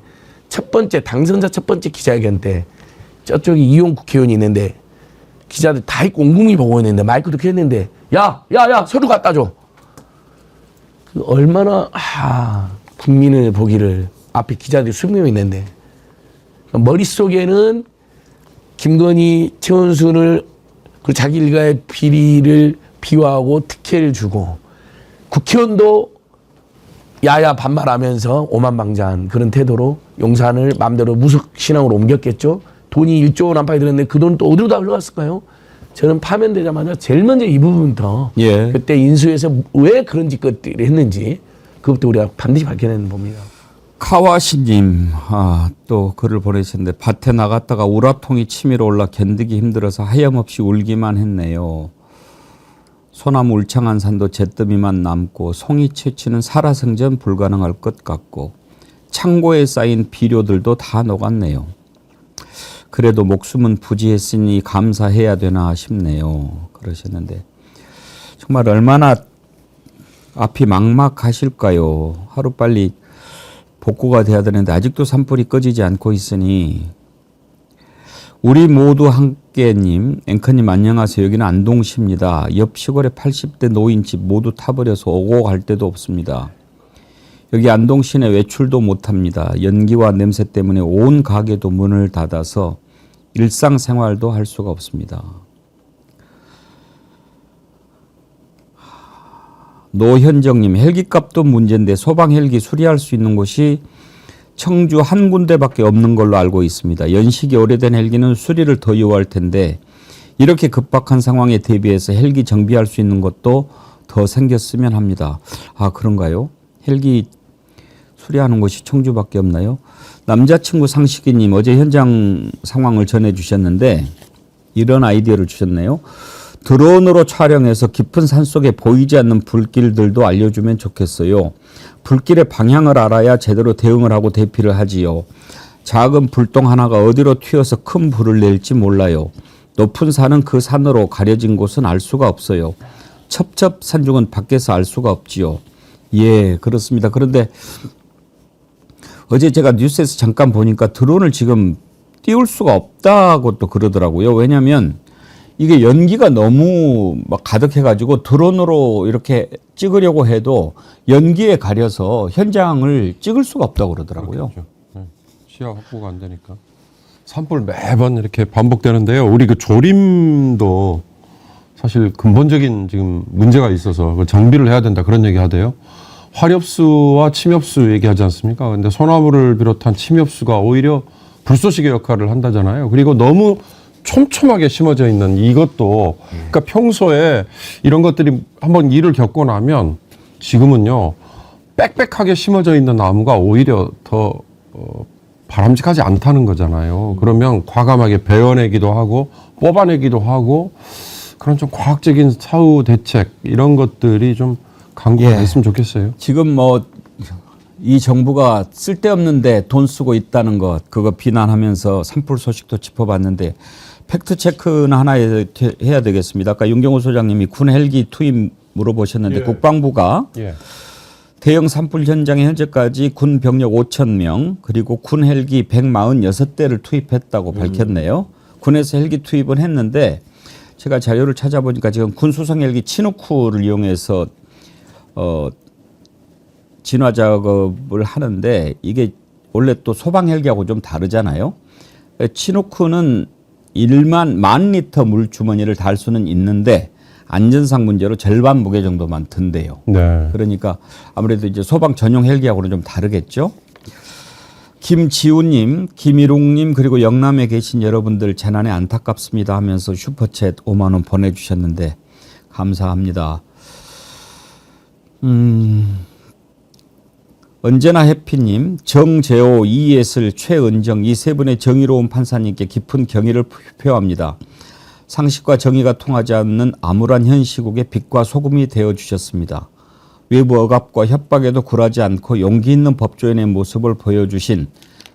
첫 번째 당선자 첫 번째 기자회견 때 저쪽에 이용 국회의원이 있는데 기자들 다 있고 온 국민이 보고 있는데 마이크도 켰는데 야 서류 갖다 줘. 그 얼마나 국민을 보기를 앞에 기자들이 수백 명 있는데 머릿속에는 김건희, 최원순을 그 자기 일가의 비리를 비화하고 특혜를 주고 국회의원도 야야 반말하면서 오만방자한 그런 태도로 용산을 마음대로 무속신앙으로 옮겼겠죠. 돈이 1조 원 안팎이 들었는데 그 돈 또 어디로 다 흘러갔을까요? 저는 파면되자마자 제일 먼저 이 부분부터 그때 인수에서 왜 그런 짓것들을 했는지 그것도 우리가 반드시 밝혀내는 봅니다. 카와시님 또 글을 보내셨는데 밭에 나갔다가 우라통이 치밀어 올라 견디기 힘들어서 하염없이 울기만 했네요. 소나무 울창한 산도 잿더미만 남고 송이 채취는 살아생전 불가능할 것 같고 창고에 쌓인 비료들도 다 녹았네요. 그래도 목숨은 부지했으니 감사해야 되나 싶네요. 그러셨는데 정말 얼마나 앞이 막막하실까요? 하루빨리 복구가 돼야 되는데 아직도 산불이 꺼지지 않고 있으니 우리 모두 함께님, 앵커님 안녕하세요. 여기는 안동시입니다. 옆 시골에 80대 노인집 모두 타버려서 오고 갈 데도 없습니다. 여기 안동시내 외출도 못합니다. 연기와 냄새 때문에 온 가게도 문을 닫아서 일상생활도 할 수가 없습니다. 노현정님, 헬기값도 문제인데 소방 헬기 수리할 수 있는 곳이 청주 한 군데밖에 없는 걸로 알고 있습니다. 연식이 오래된 헬기는 수리를 더 요구할 텐데 이렇게 급박한 상황에 대비해서 헬기 정비할 수 있는 것도 더 생겼으면 합니다. 그런가요? 헬기 수리하는 곳이 청주밖에 없나요? 남자친구 상식이님 어제 현장 상황을 전해주셨는데 이런 아이디어를 주셨네요. 드론으로 촬영해서 깊은 산속에 보이지 않는 불길들도 알려주면 좋겠어요. 불길의 방향을 알아야 제대로 대응을 하고 대피를 하지요. 작은 불똥 하나가 어디로 튀어서 큰 불을 낼지 몰라요. 높은 산은 그 산으로 가려진 곳은 알 수가 없어요. 첩첩산중은 밖에서 알 수가 없지요. 예, 그렇습니다. 그런데 어제 제가 뉴스에서 잠깐 보니까 드론을 지금 띄울 수가 없다고 또 그러더라고요. 왜냐하면 이게 연기가 너무 막 가득해가지고 드론으로 이렇게 찍으려고 해도 연기에 가려서 현장을 찍을 수가 없다고 그러더라고요. 그렇죠. 네. 시야 확보가 안 되니까. 산불 매번 이렇게 반복되는데요. 우리 그 조림도 사실 근본적인 지금 문제가 있어서 그걸 정비를 해야 된다 그런 얘기 하대요. 화렵수와 침엽수 얘기하지 않습니까? 근데 소나무를 비롯한 침엽수가 오히려 불쏘시개 역할을 한다잖아요. 그리고 너무 촘촘하게 심어져 있는 이것도 그러니까 평소에 이런 것들이 한번 일을 겪고 나면 지금은요 빽빽하게 심어져 있는 나무가 오히려 더 바람직하지 않다는 거잖아요. 그러면 과감하게 베어내기도 하고 뽑아내기도 하고 그런 좀 과학적인 사후 대책 이런 것들이 좀 강구가 됐으면 좋겠어요. 지금 뭐 이 정부가 쓸데없는데 돈 쓰고 있다는 것 그거 비난하면서 산불 소식도 짚어봤는데 팩트 체크는 하나 해야 되겠습니다. 아까 윤경호 소장님이 군 헬기 투입 물어보셨는데 국방부가 대형 산불 현장에 현재까지 군 병력 5,000명 그리고 군 헬기 146대를 투입했다고 밝혔네요. 군에서 헬기 투입은 했는데 제가 자료를 찾아보니까 지금 군 수송 헬기 치누크를 이용해서 진화 작업을 하는데 이게 원래 또 소방 헬기하고 좀 다르잖아요. 치누크는 1만 리터 물 주머니를 달 수는 있는데 안전상 문제로 절반 무게 정도만 든대요. 네. 그러니까 아무래도 이제 소방 전용 헬기하고는 좀 다르겠죠. 김지우님, 김일웅님 그리고 영남에 계신 여러분들 재난에 안타깝습니다 하면서 슈퍼챗 5만 원 보내주셨는데 감사합니다. 언제나 해피님, 정재호, 이예슬, 최은정 이 세 분의 정의로운 판사님께 깊은 경의를 표합니다. 상식과 정의가 통하지 않는 암울한 현 시국에 빛과 소금이 되어주셨습니다. 외부 억압과 협박에도 굴하지 않고 용기 있는 법조인의 모습을 보여주신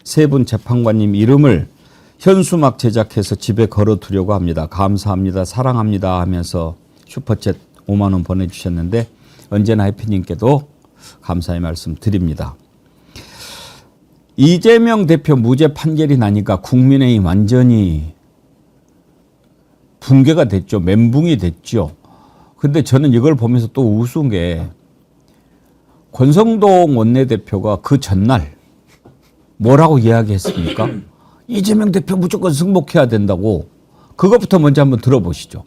세 분 재판관님 이름을 현수막 제작해서 집에 걸어두려고 합니다. 감사합니다. 사랑합니다 하면서 슈퍼챗 5만 원 보내주셨는데 언제나 해피님께도 감사의 말씀 드립니다. 이재명 대표 무죄 판결이 나니까 국민의힘 완전히 붕괴가 됐죠. 멘붕이 됐죠. 근데 저는 이걸 보면서 또 우스운 게 권성동 원내대표가 그 전날 뭐라고 이야기했습니까? 이재명 대표 무조건 승복해야 된다고. 그것부터 먼저 한번 들어보시죠.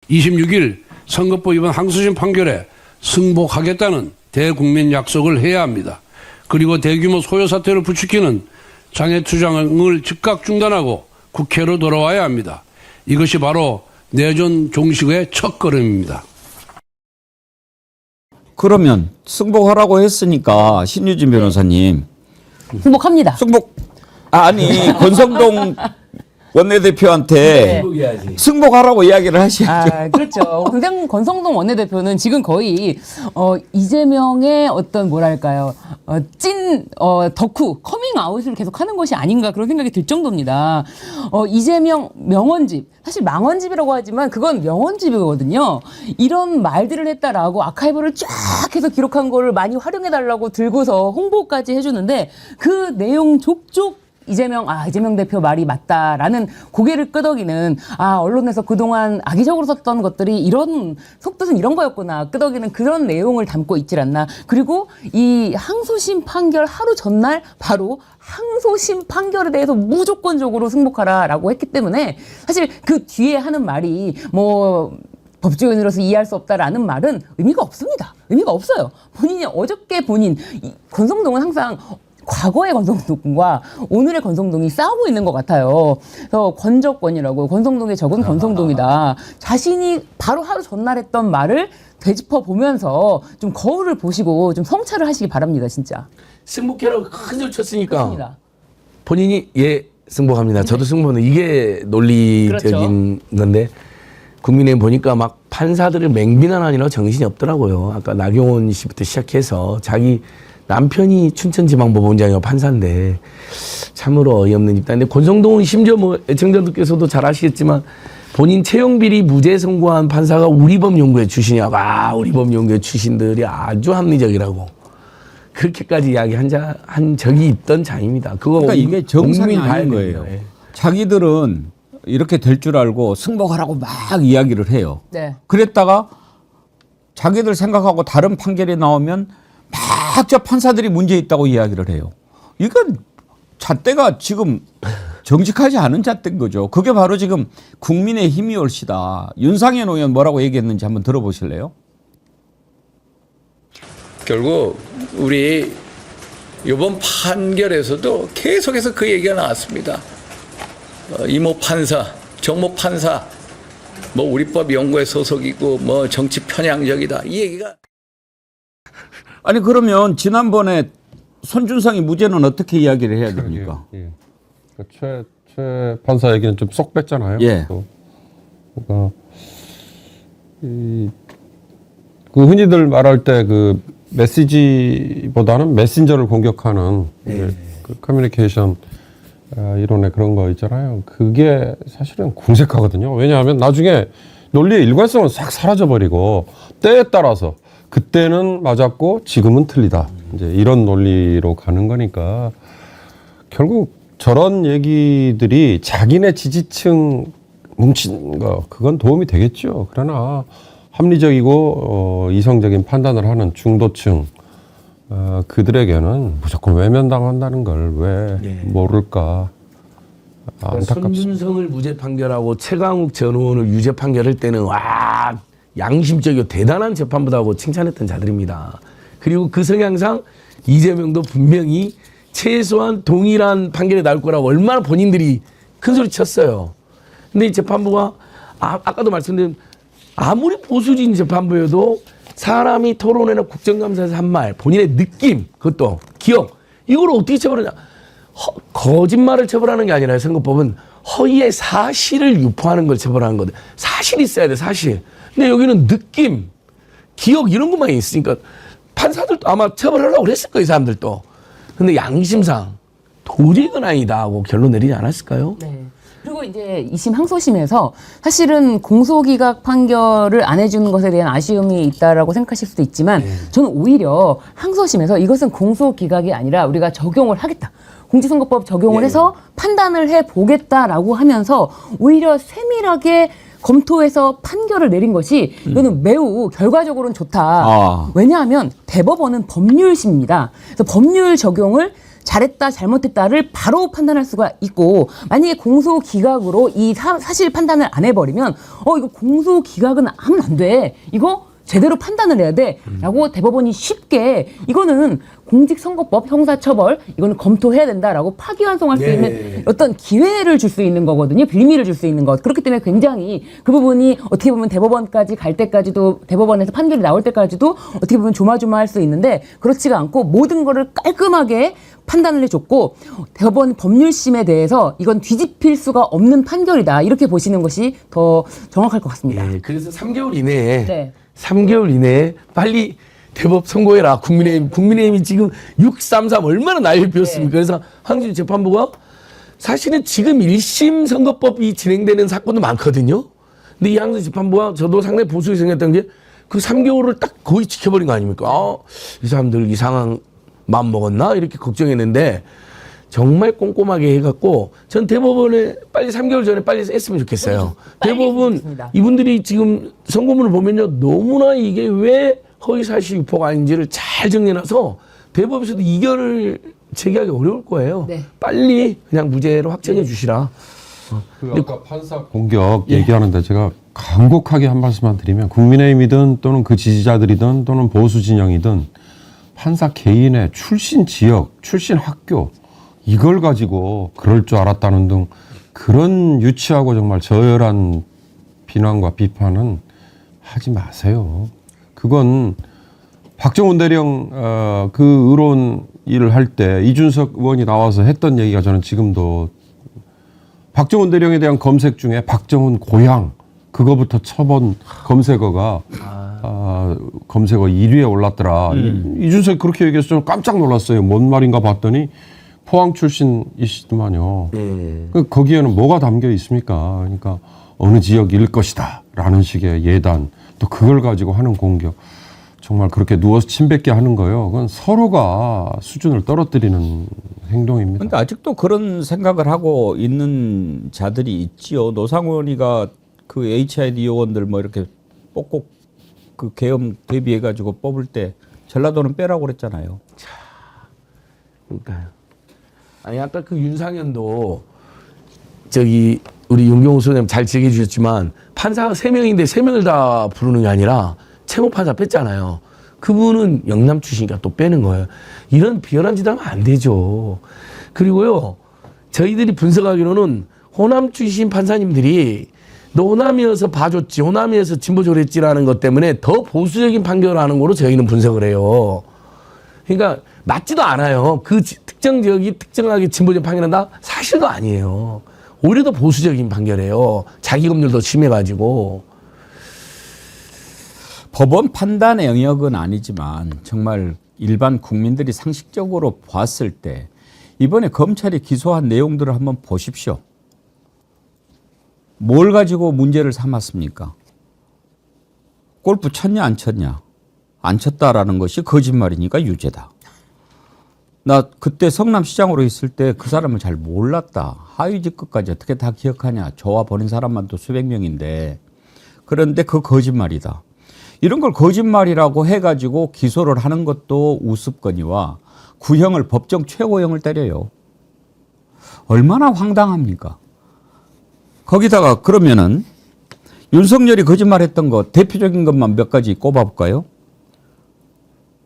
(26일) 선거법 위반 항소심 판결에 승복하겠다는 대국민 약속을 해야 합니다. 그리고 대규모 소요 사태를 부추기는 장애 투쟁을 즉각 중단하고 국회로 돌아와야 합니다. 이것이 바로 내전 종식의 첫걸음입니다. 그러면 승복하라고 했으니까 신유진 변호사님 승복합니다. 아니 권성동 원내대표한테 승복하라고 이야기를 하셔야죠. 그렇죠. 권성동 원내대표는 지금 거의 이재명의 어떤 뭐랄까요 덕후 커밍아웃을 계속하는 것이 아닌가 그런 생각이 들 정도입니다. 이재명 명언집 사실 망언집이라고 하지만 그건 명언집이거든요. 이런 말들을 했다라고 아카이브를 쫙 해서 기록한 거를 많이 활용해달라고 들고서 홍보까지 해주는데 그 내용 족족 이재명 대표 말이 맞다라는 고개를 끄덕이는 언론에서 그동안 악의적으로 썼던 것들이 이런 속뜻은 이런 거였구나 끄덕이는 그런 내용을 담고 있질 않나. 그리고 이 항소심 판결 하루 전날 바로 항소심 판결에 대해서 무조건적으로 승복하라라고 했기 때문에 사실 그 뒤에 하는 말이 뭐 법조인으로서 이해할 수 없다라는 말은 의미가 없습니다. 의미가 없어요. 본인이 어저께 권성동은 항상 과거의 권성동과 오늘의 권성동이 싸우고 있는 것 같아요. 그래서 권적권이라고 권성동의 적은 권성동이다. 자신이 바로 하루 전날 했던 말을 되짚어 보면서 좀 거울을 보시고 좀 성찰을 하시기 바랍니다. 진짜. 승복해라고 큰 소리 쳤으니까 그렇습니다. 본인이 승복합니다. 저도 승복합니다. 이게 논리적인 건데 국민의힘 보니까 막 판사들을 맹비난하느라 정신이 없더라고요. 아까 나경원 씨부터 시작해서 자기 남편이 춘천지방법원장이고 판사인데 참으로 어이없는 집단인데 권성동은 심지어 뭐 애청자들께서도 잘 아시겠지만 본인 채용 비리 무죄 선고한 판사가 우리법연구회 출신이라고. 우리법연구회 출신들이 아주 합리적이라고 그렇게까지 한 적이 있던 자입니다. 그거 그러니까 이게 정상이 국민 아닌 봐야 거예요. 됩니다. 예. 자기들은 이렇게 될 줄 알고 승복하라고 막 이야기를 해요. 네. 그랬다가 자기들 생각하고 다른 판결이 나오면 막 저 판사들이 문제 있다고 이야기를 해요. 이건 잣대가 지금 정직하지 않은 잣대인 거죠. 그게 바로 지금 국민의 힘이 올시다. 윤상현 의원 뭐라고 얘기했는지 한번 들어보실래요? 결국 우리 이번 판결에서도 계속해서 그 얘기가 나왔습니다. 이모 판사, 정모 판사, 뭐 우리법 연구회 소속이고 뭐 정치 편향적이다. 이 얘기가. 아니 그러면 지난번에 손준성이 무죄는 어떻게 이야기를 해야 됩니까? 예. 최 판사 얘기는 좀 쏙 뺐잖아요. 예. 그러니까 그 흔히들 말할 때 그 메시지보다는 메신저를 공격하는 그 커뮤니케이션 이론의 그런 거 있잖아요. 그게 사실은 궁색하거든요. 왜냐하면 나중에 논리의 일관성은 싹 사라져버리고 때에 따라서 그때는 맞았고 지금은 틀리다. 이제 이런 논리로 가는 거니까 결국 저런 얘기들이 자기네 지지층 뭉친 거 그건 도움이 되겠죠. 그러나 합리적이고 이성적인 판단을 하는 중도층 그들에게는 무조건 외면당한다는 걸 왜 모를까 안타깝습니다. 손준성을 무죄 판결하고 최강욱 전 의원을 유죄 판결할 때는 와 양심적이고 대단한 재판부다고 칭찬했던 자들입니다. 그리고 그 성향상 이재명도 분명히 최소한 동일한 판결이 나올 거라고 얼마나 본인들이 큰 소리 쳤어요. 근데 이 재판부가 아까도 말씀드린 아무리 보수적인 재판부여도 사람이 토론회나 국정감사에서 한 말, 본인의 느낌, 그것도 기억, 이걸 어떻게 처벌하냐. 거짓말을 처벌하는 게 아니라 선거법은 허위의 사실을 유포하는 걸 처벌하는 거든. 사실이 있어야 돼, 사실. 근데 여기는 느낌, 기억 이런 것만 있으니까 판사들도 아마 처벌하려고 그랬을 거예요, 이 사람들도. 근데 양심상 도저히 이건 아니다 하고 결론 내리지 않았을까요? 네. 그리고 이제 2심 항소심에서 사실은 공소기각 판결을 안 해주는 것에 대한 아쉬움이 있다라고 생각하실 수도 있지만 저는 오히려 항소심에서 이것은 공소기각이 아니라 우리가 적용을 하겠다. 공직선거법 적용을 해서 판단을 해보겠다라고 하면서 오히려 세밀하게 검토해서 판결을 내린 것이 이거는 매우 결과적으로는 좋다. 왜냐하면 대법원은 법률심입니다. 그래서 법률 적용을 잘했다 잘못했다를 바로 판단할 수가 있고 만약에 공소기각으로 이 사실 판단을 안 해버리면 이거 공소기각은 하면 안 돼. 이거 제대로 판단을 해야 돼. 라고 대법원이 쉽게 이거는 공직선거법 형사처벌 이거는 검토해야 된다라고 파기환송할 수 있는 어떤 기회를 줄 수 있는 거거든요. 빌미를 줄 수 있는 것. 그렇기 때문에 굉장히 그 부분이 어떻게 보면 대법원까지 갈 때까지도 대법원에서 판결이 나올 때까지도 어떻게 보면 조마조마할 수 있는데 그렇지가 않고 모든 거를 깔끔하게 판단을 해줬고 대법원 법률심에 대해서 이건 뒤집힐 수가 없는 판결이다. 이렇게 보시는 것이 더 정확할 것 같습니다. 예, 그래서 3개월 이내에 네. 3개월 이내에 빨리 대법 선고해라. 국민의힘이 지금 633 얼마나 난리를 피웠습니까? 그래서 항소심 재판부가 사실은 지금 1심 선거법이 진행되는 사건도 많거든요. 근데 이 항소심 재판부가 저도 상당히 보수적이 생겼던 게 그 3개월을 딱 거의 지켜버린 거 아닙니까? 이 사람들 이상한 마음 먹었나? 이렇게 걱정했는데 정말 꼼꼼하게 해갖고 전 대법원에 빨리 3개월 전에 빨리 했으면 좋겠어요. 대법원 했습니다. 이분들이 지금 선고문을 보면요. 너무나 이게 왜 허위사실 유포가 아닌지를 잘 정리해놔서 대법에서도 이견을 제기하기 어려울 거예요. 네. 빨리 그냥 무죄로 확정해 주시라. 그 아까 판사 공격 얘기하는데 제가 간곡하게 한 말씀만 드리면 국민의힘이든 또는 그 지지자들이든 또는 보수 진영이든 판사 개인의 출신 지역, 출신 학교 이걸 가지고 그럴 줄 알았다는 등 그런 유치하고 정말 저열한 비난과 비판은 하지 마세요. 그건 박정훈 대령 그 의로운 일을 할 때 이준석 의원이 나와서 했던 얘기가 저는 지금도 박정훈 대령에 대한 검색 중에 박정훈 고향 그거부터 쳐본 검색어가 검색어 1위에 올랐더라. 이준석이 그렇게 얘기해서 저는 깜짝 놀랐어요. 뭔 말인가 봤더니 포항 출신이시더만요. 거기에는 뭐가 담겨 있습니까? 그러니까 어느 지역일 것이다라는 식의 예단, 또 그걸 가지고 하는 공격. 정말 그렇게 누워서 침뱉게 하는 거예요. 그건 서로가 수준을 떨어뜨리는 행동입니다. 근데 아직도 그런 생각을 하고 있는 자들이 있지요. 노상원이가 그 HID 요원들 뭐 이렇게 꼭꼭 그 계엄 대비해가지고 뽑을 때 전라도는 빼라고 그랬잖아요. 그러니까요. 아니 아까 그 윤상현도 저기 우리 윤경호 소장님 잘 지적해 주셨지만 판사가 3명인데 3명을 다 부르는 게 아니라 최고 판사 뺐잖아요. 그분은 영남 출신이니까 또 빼는 거예요. 이런 비열한 짓 하면 안 되죠. 그리고요, 저희들이 분석하기로는 호남 출신 판사님들이 너 호남이어서 봐줬지, 호남이어서 진보적으로 했지라는 것 때문에 더 보수적인 판결을 하는 거로 저희는 분석을 해요. 그러니까 맞지도 않아요. 그 특정 지역이 특정하게 진보적 판결한다? 사실도 아니에요. 오히려 더 보수적인 판결이에요. 자기 검열 더 심해가지고. 법원 판단의 영역은 아니지만 정말 일반 국민들이 상식적으로 봤을 때 이번에 검찰이 기소한 내용들을 한번 보십시오. 뭘 가지고 문제를 삼았습니까? 골프 쳤냐 안 쳤냐? 안 쳤다라는 것이 거짓말이니까 유죄다. 나 그때 성남시장으로 있을 때 그 사람을 잘 몰랐다. 하위직급까지 어떻게 다 기억하냐. 저와 보낸 사람만 또 수백 명인데. 그런데 그 거짓말이다. 이런 걸 거짓말이라고 해가지고 기소를 하는 것도 우습거니와 구형을 법정 최고형을 때려요. 얼마나 황당합니까? 거기다가 그러면은 윤석열이 거짓말했던 거 대표적인 것만 몇 가지 꼽아볼까요?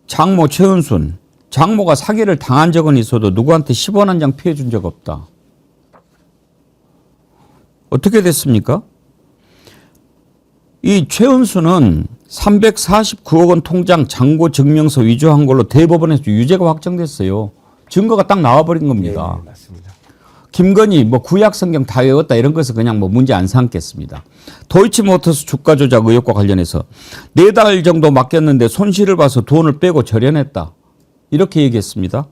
장모 최은순. 장모가 사기를 당한 적은 있어도 누구한테 10원 한 장 피해준 적 없다. 어떻게 됐습니까? 이 최은수는 349억 원 통장 잔고 증명서 위조한 걸로 대법원에서 유죄가 확정됐어요. 증거가 딱 나와버린 겁니다. 네, 맞습니다. 김건희 뭐 구약 성경 다 외웠다 이런 것은 그냥 뭐 문제 안 삼겠습니다. 도이치모터스 주가 조작 의혹과 관련해서 4달 정도 맡겼는데 손실을 봐서 돈을 빼고 절연했다. 이렇게 얘기했습니다.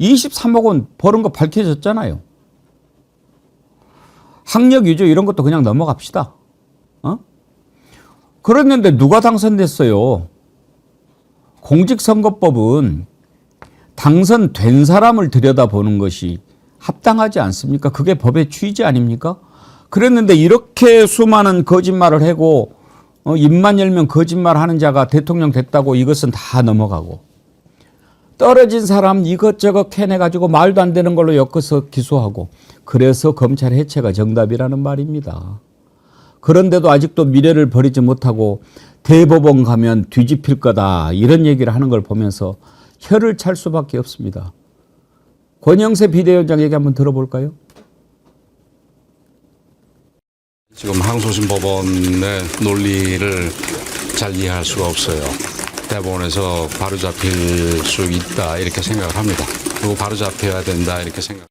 23억 원 버는 거 밝혀졌잖아요. 학력 위조 이런 것도 그냥 넘어갑시다. 그랬는데 누가 당선됐어요? 공직선거법은 당선된 사람을 들여다보는 것이 합당하지 않습니까? 그게 법의 취지 아닙니까? 그랬는데 이렇게 수많은 거짓말을 하고 입만 열면 거짓말하는 자가 대통령 됐다고 이것은 다 넘어가고 떨어진 사람 이것저것 캐내가지고 말도 안 되는 걸로 엮어서 기소하고 그래서 검찰 해체가 정답이라는 말입니다. 그런데도 아직도 미래를 버리지 못하고 대법원 가면 뒤집힐 거다 이런 얘기를 하는 걸 보면서 혀를 찰 수밖에 없습니다. 권영세 비대위원장 얘기 한번 들어볼까요? 지금 항소심 법원의 논리를 잘 이해할 수가 없어요. 대법원에서 바로잡힐 수 있다 이렇게 생각을 합니다. 그리고 바로잡혀야 된다 이렇게 생각.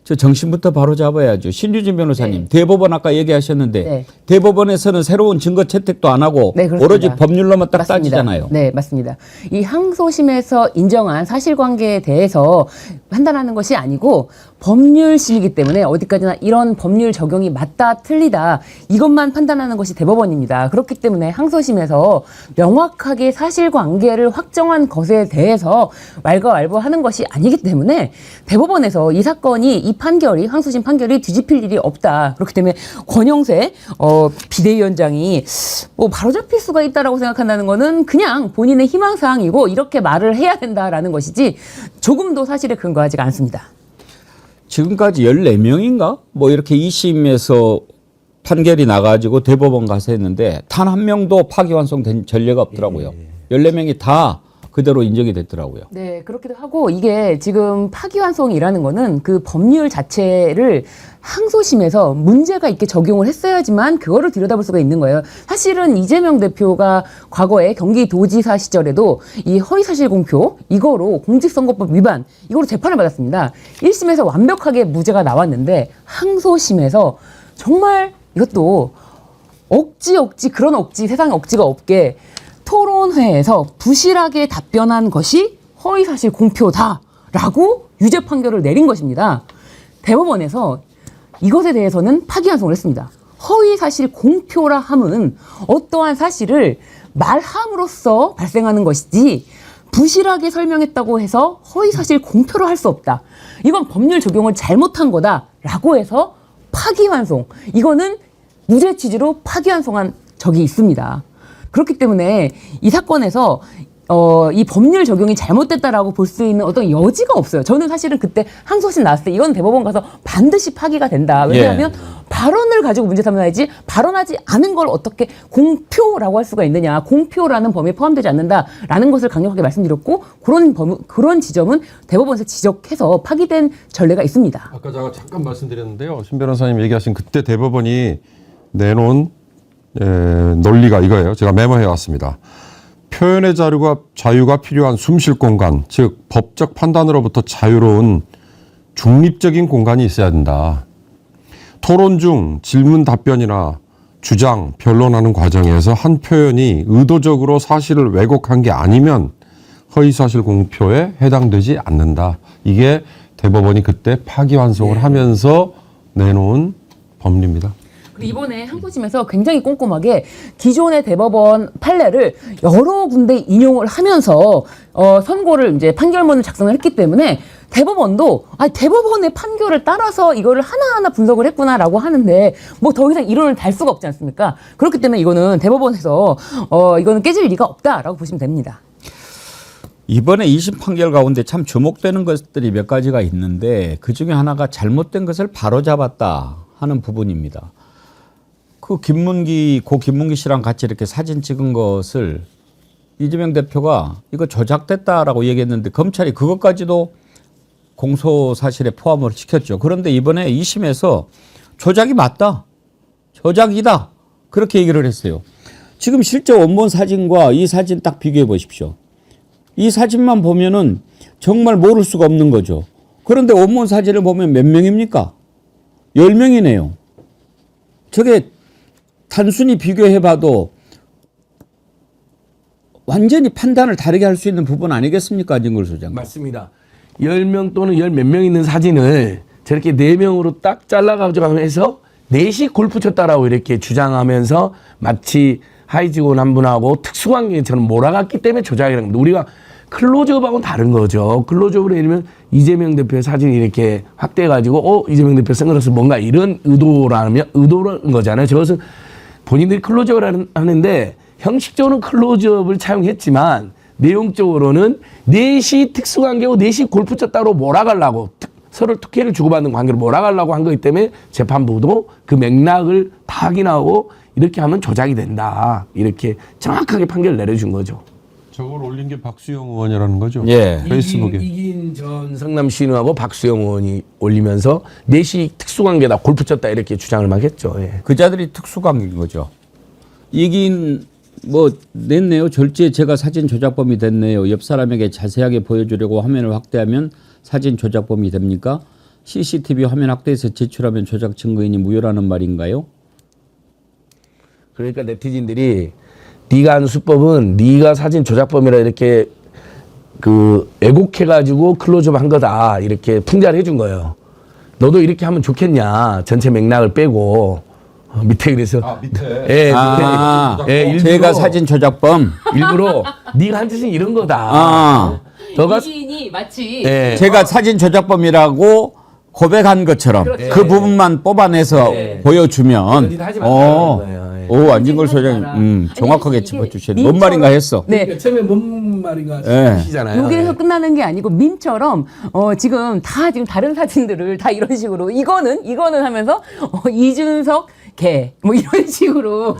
저 정신부터 바로 잡아야죠. 신유진 변호사님, 네. 대법원 아까 얘기하셨는데 네. 대법원에서는 새로운 증거 채택도 안 하고 네, 그렇습니다. 오로지 법률로만 딱 맞습니다. 따지잖아요. 네, 맞습니다. 이 항소심에서 인정한 사실관계에 대해서 판단하는 것이 아니고 법률심이기 때문에 어디까지나 이런 법률 적용이 맞다 틀리다 이것만 판단하는 것이 대법원입니다. 그렇기 때문에 항소심에서 명확하게 사실관계를 확정한 것에 대해서 왈가왈부하는 것이 아니기 때문에 대법원에서 이 사건이 이 판결이 항소심 판결이 뒤집힐 일이 없다. 그렇기 때문에 권영세 비대위원장이 뭐 바로잡힐 수가 있다라고 생각한다는 거는 그냥 본인의 희망사항이고 이렇게 말을 해야 된다라는 것이지 조금도 사실에 근거하지가 않습니다. 지금까지 14명인가? 뭐 이렇게 2심에서 판결이 나가지고 대법원 가서 했는데 단 한 명도 파기환송된 전례가 없더라고요. 14명이 다 그대로 인정이 됐더라고요. 네, 그렇기도 하고 이게 지금 파기환송이라는 거는 그 법률 자체를 항소심에서 문제가 있게 적용을 했어야지만 그거를 들여다볼 수가 있는 거예요. 사실은 이재명 대표가 과거에 경기도지사 시절에도 이 허위사실 공표 이거로 공직선거법 위반 이거로 재판을 받았습니다. 1심에서 완벽하게 무죄가 나왔는데 항소심에서 정말 이것도 억지 그런 억지 세상에 억지가 없게 토론회에서 부실하게 답변한 것이 허위사실 공표다 라고 유죄 판결을 내린 것입니다. 대법원에서 이것에 대해서는 파기환송을 했습니다. 허위사실 공표라 함은 어떠한 사실을 말함으로써 발생하는 것이지 부실하게 설명했다고 해서 허위사실 공표를 할 수 없다. 이건 법률 적용을 잘못한 거다라고 해서 파기환송. 이거는 무죄 취지로 파기환송한 적이 있습니다. 그렇기 때문에 이 사건에서 이 법률 적용이 잘못됐다라고 볼 수 있는 어떤 여지가 없어요. 저는 사실은 그때 항소심 나왔을 때 이건 대법원 가서 반드시 파기가 된다. 왜냐하면 발언을 가지고 문제 삼아야지 발언하지 않은 걸 어떻게 공표라고 할 수가 있느냐. 공표라는 범위에 포함되지 않는다라는 것을 강력하게 말씀드렸고 그런 지점은 대법원에서 지적해서 파기된 전례가 있습니다. 아까 제가 잠깐 말씀드렸는데요. 신 변호사님 얘기하신 그때 대법원이 내놓은 논리가 이거예요. 제가 메모해 왔습니다. 표현의 자유가 필요한 숨쉴 공간, 즉 법적 판단으로부터 자유로운 중립적인 공간이 있어야 된다. 토론 중 질문 답변이나 주장, 변론하는 과정에서 한 표현이 의도적으로 사실을 왜곡한 게 아니면 허위사실 공표에 해당되지 않는다. 이게 대법원이 그때 파기환송을 하면서 내놓은 법리입니다. 이번에 항소심에서 굉장히 꼼꼼하게 기존의 대법원 판례를 여러 군데 인용을 하면서 선고를 이제 판결문을 작성을 했기 때문에 대법원도 대법원의 판결을 따라서 이거를 하나하나 분석을 했구나라고 하는데 뭐 더 이상 이론을 달 수가 없지 않습니까? 그렇기 때문에 이거는 대법원에서 이거는 깨질 리가 없다라고 보시면 됩니다. 이번에 2심 판결 가운데 참 주목되는 것들이 몇 가지가 있는데 그중에 하나가 잘못된 것을 바로잡았다 하는 부분입니다. 고 김문기 씨랑 같이 이렇게 사진 찍은 것을 이재명 대표가 이거 조작됐다라고 얘기했는데 검찰이 그것까지도 공소 사실에 포함을 시켰죠. 그런데 이번에 2심에서 조작이 맞다. 조작이다. 그렇게 얘기를 했어요. 지금 실제 원본 사진과 이 사진 딱 비교해 보십시오. 이 사진만 보면은 정말 모를 수가 없는 거죠. 그런데 원본 사진을 보면 몇 명입니까? 10명이네요. 저게 단순히 비교해봐도 완전히 판단을 다르게 할 수 있는 부분 아니겠습니까? 안진걸 소장님. 맞습니다. 10명 또는 10몇 명 있는 사진을 저렇게 4명으로 딱 잘라가지고 해서 넷이 골프 쳤다라고 이렇게 주장하면서 마치 하이직원 한 분하고 특수관계처럼 몰아갔기 때문에 조작이라는 겁니다. 우리가 클로즈업하고는 다른 거죠. 클로즈업으로 예를 들면 이재명 대표의 사진이 이렇게 확대해가지고 이재명 대표 선글라스 뭔가 이런 의도라는 거잖아요. 저것은 본인들이 클로즈업을 하는데 형식적으로는 클로즈업을 차용했지만 내용적으로는 넷이 특수관계고 넷이 골프 쳤다고 몰아가려고 서로 특혜를 주고받는 관계로 몰아가려고 한 거기 때문에 재판부도 그 맥락을 다 확인하고 이렇게 하면 조작이 된다. 이렇게 정확하게 판결을 내려준 거죠. 저걸 올린 게 박수영 의원이라는 거죠? 예. 페이스북에. 이긴 전 성남시의원하고 박수영 의원이 올리면서 넷이 특수관계다, 골프 쳤다 이렇게 주장을 막 했죠. 예. 그 자들이 특수관계인 거죠. 이긴 뭐 냈네요. 절제 제가 사진 조작범이 됐네요. 옆 사람에게 자세하게 보여주려고 화면을 확대하면 사진 조작범이 됩니까? CCTV 화면 확대해서 제출하면 조작 증거인이 무효라는 말인가요? 그러니까 네티즌들이 네가 하는 수법은 네가 사진 조작범이라 이렇게 왜곡해가지고 클로즈업 한 거다 이렇게 풍자를 해준 거예요. 너도 이렇게 하면 좋겠냐. 전체 맥락을 빼고 밑에 그래서 밑에. 일부러, 제가 사진 조작범. 일부러 네가 한 짓은 이런 거다. 너가 이진이 마치 제가 사진 조작범이라고 고백한 것처럼 그 부분만 뽑아내서 보여주면 하지 말라는 거예요. 오 안진걸 소장님 정확하게 짚어주시네. 뭔 말인가 했어. 그러니까 처음에 뭔 말인가 싶으시잖아요. 여기에서 끝나는 게 아니고 민처럼 지금 다른 사진들을 다 이런 식으로 이거는 하면서 이준석 개 뭐 이런 식으로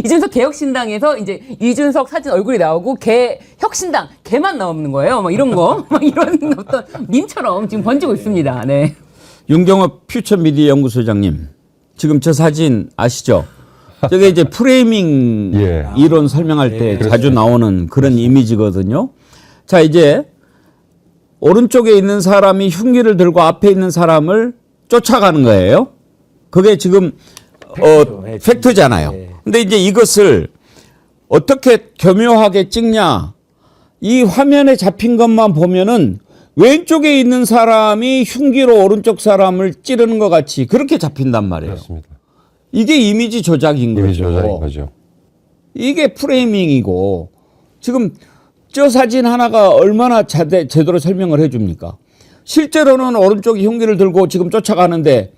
이준석 개혁신당에서 이제 이준석 사진 얼굴이 나오고 개 혁신당 개만 나오는 거예요. 막 이런 거 막 이런 어떤 민처럼 지금 번지고 있습니다. 네. 윤경업 퓨처미디어 연구소장님 지금 저 사진 아시죠? 저게 이제 프레이밍 이론 설명할 때 자주 나오는 그런 이미지거든요. 자, 이제 오른쪽에 있는 사람이 흉기를 들고 앞에 있는 사람을 쫓아가는 거예요. 그게 지금 팩트잖아요. 근데 이제 이것을 어떻게 교묘하게 찍냐? 이 화면에 잡힌 것만 보면은 왼쪽에 있는 사람이 흉기로 오른쪽 사람을 찌르는 것 같이 그렇게 잡힌단 말이에요. 그렇습니다. 이게 이미지 조작인 거죠. 이미지 조작인 거죠. 이게 프레이밍이고 지금 저 사진 하나가 얼마나 제대로 설명을 해줍니까? 실제로는 오른쪽이 흉기를 들고 지금 쫓아가는데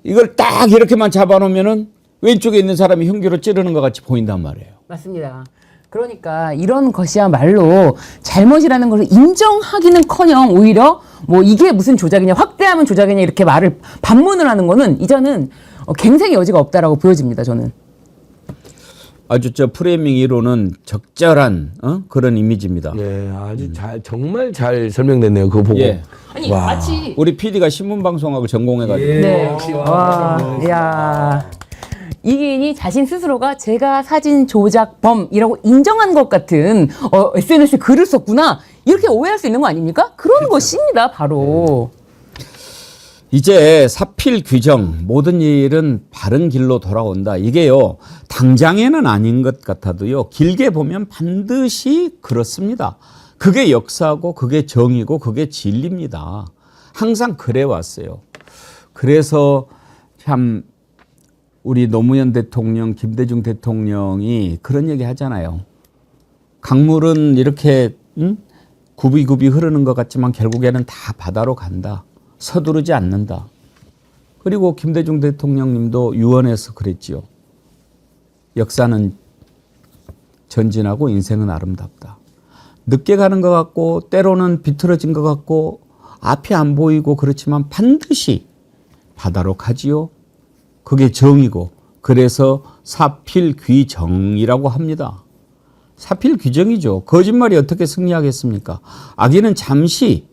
이걸 딱 이렇게만 잡아놓으면은 왼쪽에 있는 사람이 흉기로 찌르는 것 같이 보인단 말이에요. 맞습니다. 그러니까 이런 것이야말로 잘못이라는 것을 인정하기는커녕 오히려 뭐 이게 무슨 조작이냐, 확대하면 조작이냐 이렇게 말을 반문을 하는 거는 이제는 갱생의 여지가 없다라고 보여집니다. 저는. 아주 저 프레이밍 이론은 적절한 그런 이미지입니다. 예, 아주 정말 잘 설명됐네요. 그거 보고. 예. 아니 마치 우리 PD가 신문 방송학을 전공해가지고. 네. 와, 야. 이기인이 자신 스스로가 제가 사진 조작범이라고 인정한 것 같은 SNS 글을 썼구나 이렇게 오해할 수 있는 거 아닙니까? 그런 것입니다, 바로. 이제 사필 규정 모든 일은 바른 길로 돌아온다. 이게요 당장에는 아닌 것 같아도요 길게 보면 반드시 그렇습니다. 그게 역사고 그게 정의고 그게 진리입니다. 항상 그래 왔어요. 그래서 참 우리 노무현 대통령, 김대중 대통령이 그런 얘기 하잖아요. 강물은 이렇게 굽이굽이 흐르는 것 같지만 결국에는 다 바다로 간다. 서두르지 않는다. 그리고 김대중 대통령님도 유언에서 그랬지요. 역사는 전진하고 인생은 아름답다. 늦게 가는 것 같고 때로는 비틀어진 것 같고 앞이 안 보이고 그렇지만 반드시 바다로 가지요. 그게 정이고 그래서 사필귀정이라고 합니다. 사필귀정이죠. 거짓말이 어떻게 승리하겠습니까? 악인은 잠시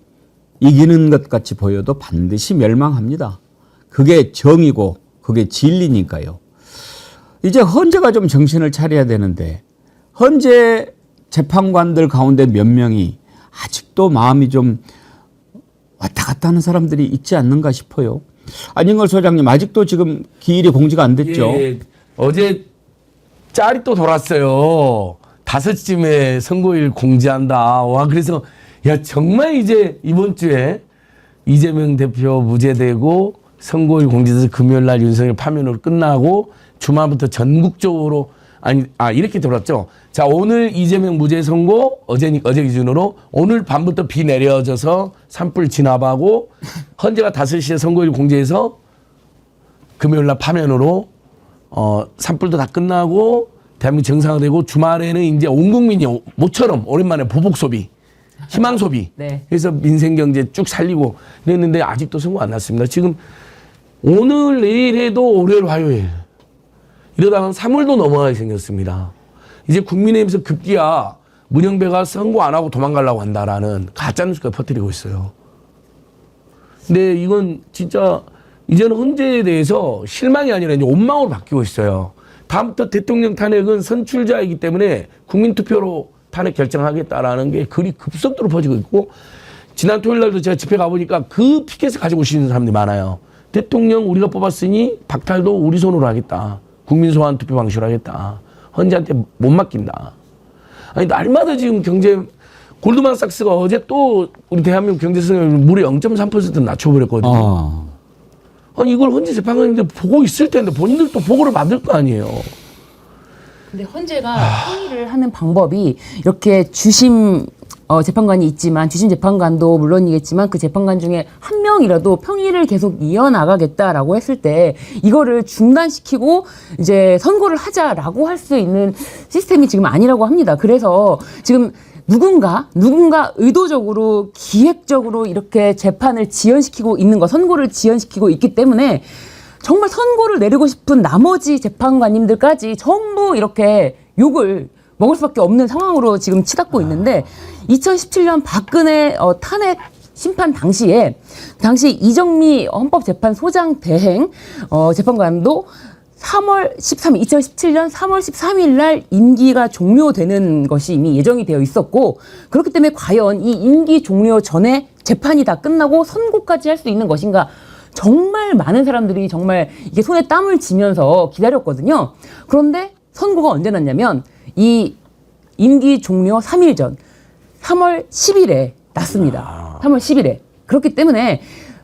이기는 것 같이 보여도 반드시 멸망합니다. 그게 정이고 그게 진리니까요. 이제 헌재가 좀 정신을 차려야 되는데 헌재 재판관들 가운데 몇 명이 아직도 마음이 좀 왔다 갔다 하는 사람들이 있지 않는가 싶어요. 안진걸 소장님 아직도 지금 기일이 공지가 안 됐죠? 예, 어제 짤이 또 돌았어요. 5시쯤에 선고일 공지한다. 와, 그래서 야, 정말 이제 이번 주에 이재명 대표 무죄되고 선고일 공지돼서 금요일 날 윤석열 파면으로 끝나고 주말부터 전국적으로 이렇게 돌았죠. 자, 오늘 이재명 무죄 선고 어제 기준으로 오늘 밤부터 비 내려져서 산불 진압하고 헌재가 5시에 선고일 공지해서 금요일 날 파면으로 산불도 다 끝나고 대한민국 정상화되고 주말에는 이제 온 국민이 모처럼 오랜만에 보복 소비 희망 소비. 네. 그래서 민생 경제 쭉 살리고 그랬는데 아직도 선고 안 났습니다. 지금 오늘 내일 해도 월요일 화요일 이러다가 3월도 넘어가게 생겼습니다. 이제 국민의힘에서 급기야 문영배가 선고 안 하고 도망가려고 한다라는 가짜뉴스가 퍼뜨리고 있어요. 근데 이건 진짜 이제는 헌재에 대해서 실망이 아니라 이제 원망으로 바뀌고 있어요. 다음부터 대통령 탄핵은 선출자이기 때문에 국민투표로 탄핵 결정하겠다라는 게 글이 급속도로 퍼지고 있고 지난 토요일 날도 제가 집회 가보니까 그 피켓을 가지고 오시는 사람들이 많아요. 대통령 우리가 뽑았으니 박탈도 우리 손으로 하겠다. 국민 소환 투표 방식으로 하겠다. 헌재한테 못 맡긴다. 아니 날마다 지금 경제 골드만삭스가 어제 또 우리 대한민국 경제 성장률 무려 0.3% 낮춰버렸거든요. 아니 이걸 헌재 재판관님들 보고 있을 텐데 본인들도 보고를 받을 거 아니에요. 근데 헌재가 항의를 하는 방법이 이렇게 주심 재판관이 있지만 주심 재판관도 물론이겠지만 그 재판관 중에 한 명이라도 평의를 계속 이어나가겠다라고 했을 때 이거를 중단시키고 이제 선고를 하자라고 할 수 있는 시스템이 지금 아니라고 합니다. 그래서 지금 누군가 의도적으로 기획적으로 이렇게 재판을 지연시키고 있는 거, 선고를 지연시키고 있기 때문에 정말 선고를 내리고 싶은 나머지 재판관님들까지 전부 이렇게 욕을 먹을 수밖에 없는 상황으로 지금 치닫고 있는데 2017년 박근혜 탄핵 심판 당시 이정미 헌법재판소장 대행 재판관도 2017년 3월 13일 날 임기가 종료되는 것이 이미 예정이 되어 있었고 그렇기 때문에 과연 이 임기 종료 전에 재판이 다 끝나고 선고까지 할 수 있는 것인가 정말 많은 사람들이 정말 이게 손에 땀을 쥐면서 기다렸거든요. 그런데 선고가 언제 났냐면 이 임기 종료 3일 전 3월 10일에 났습니다. 3월 10일에. 그렇기 때문에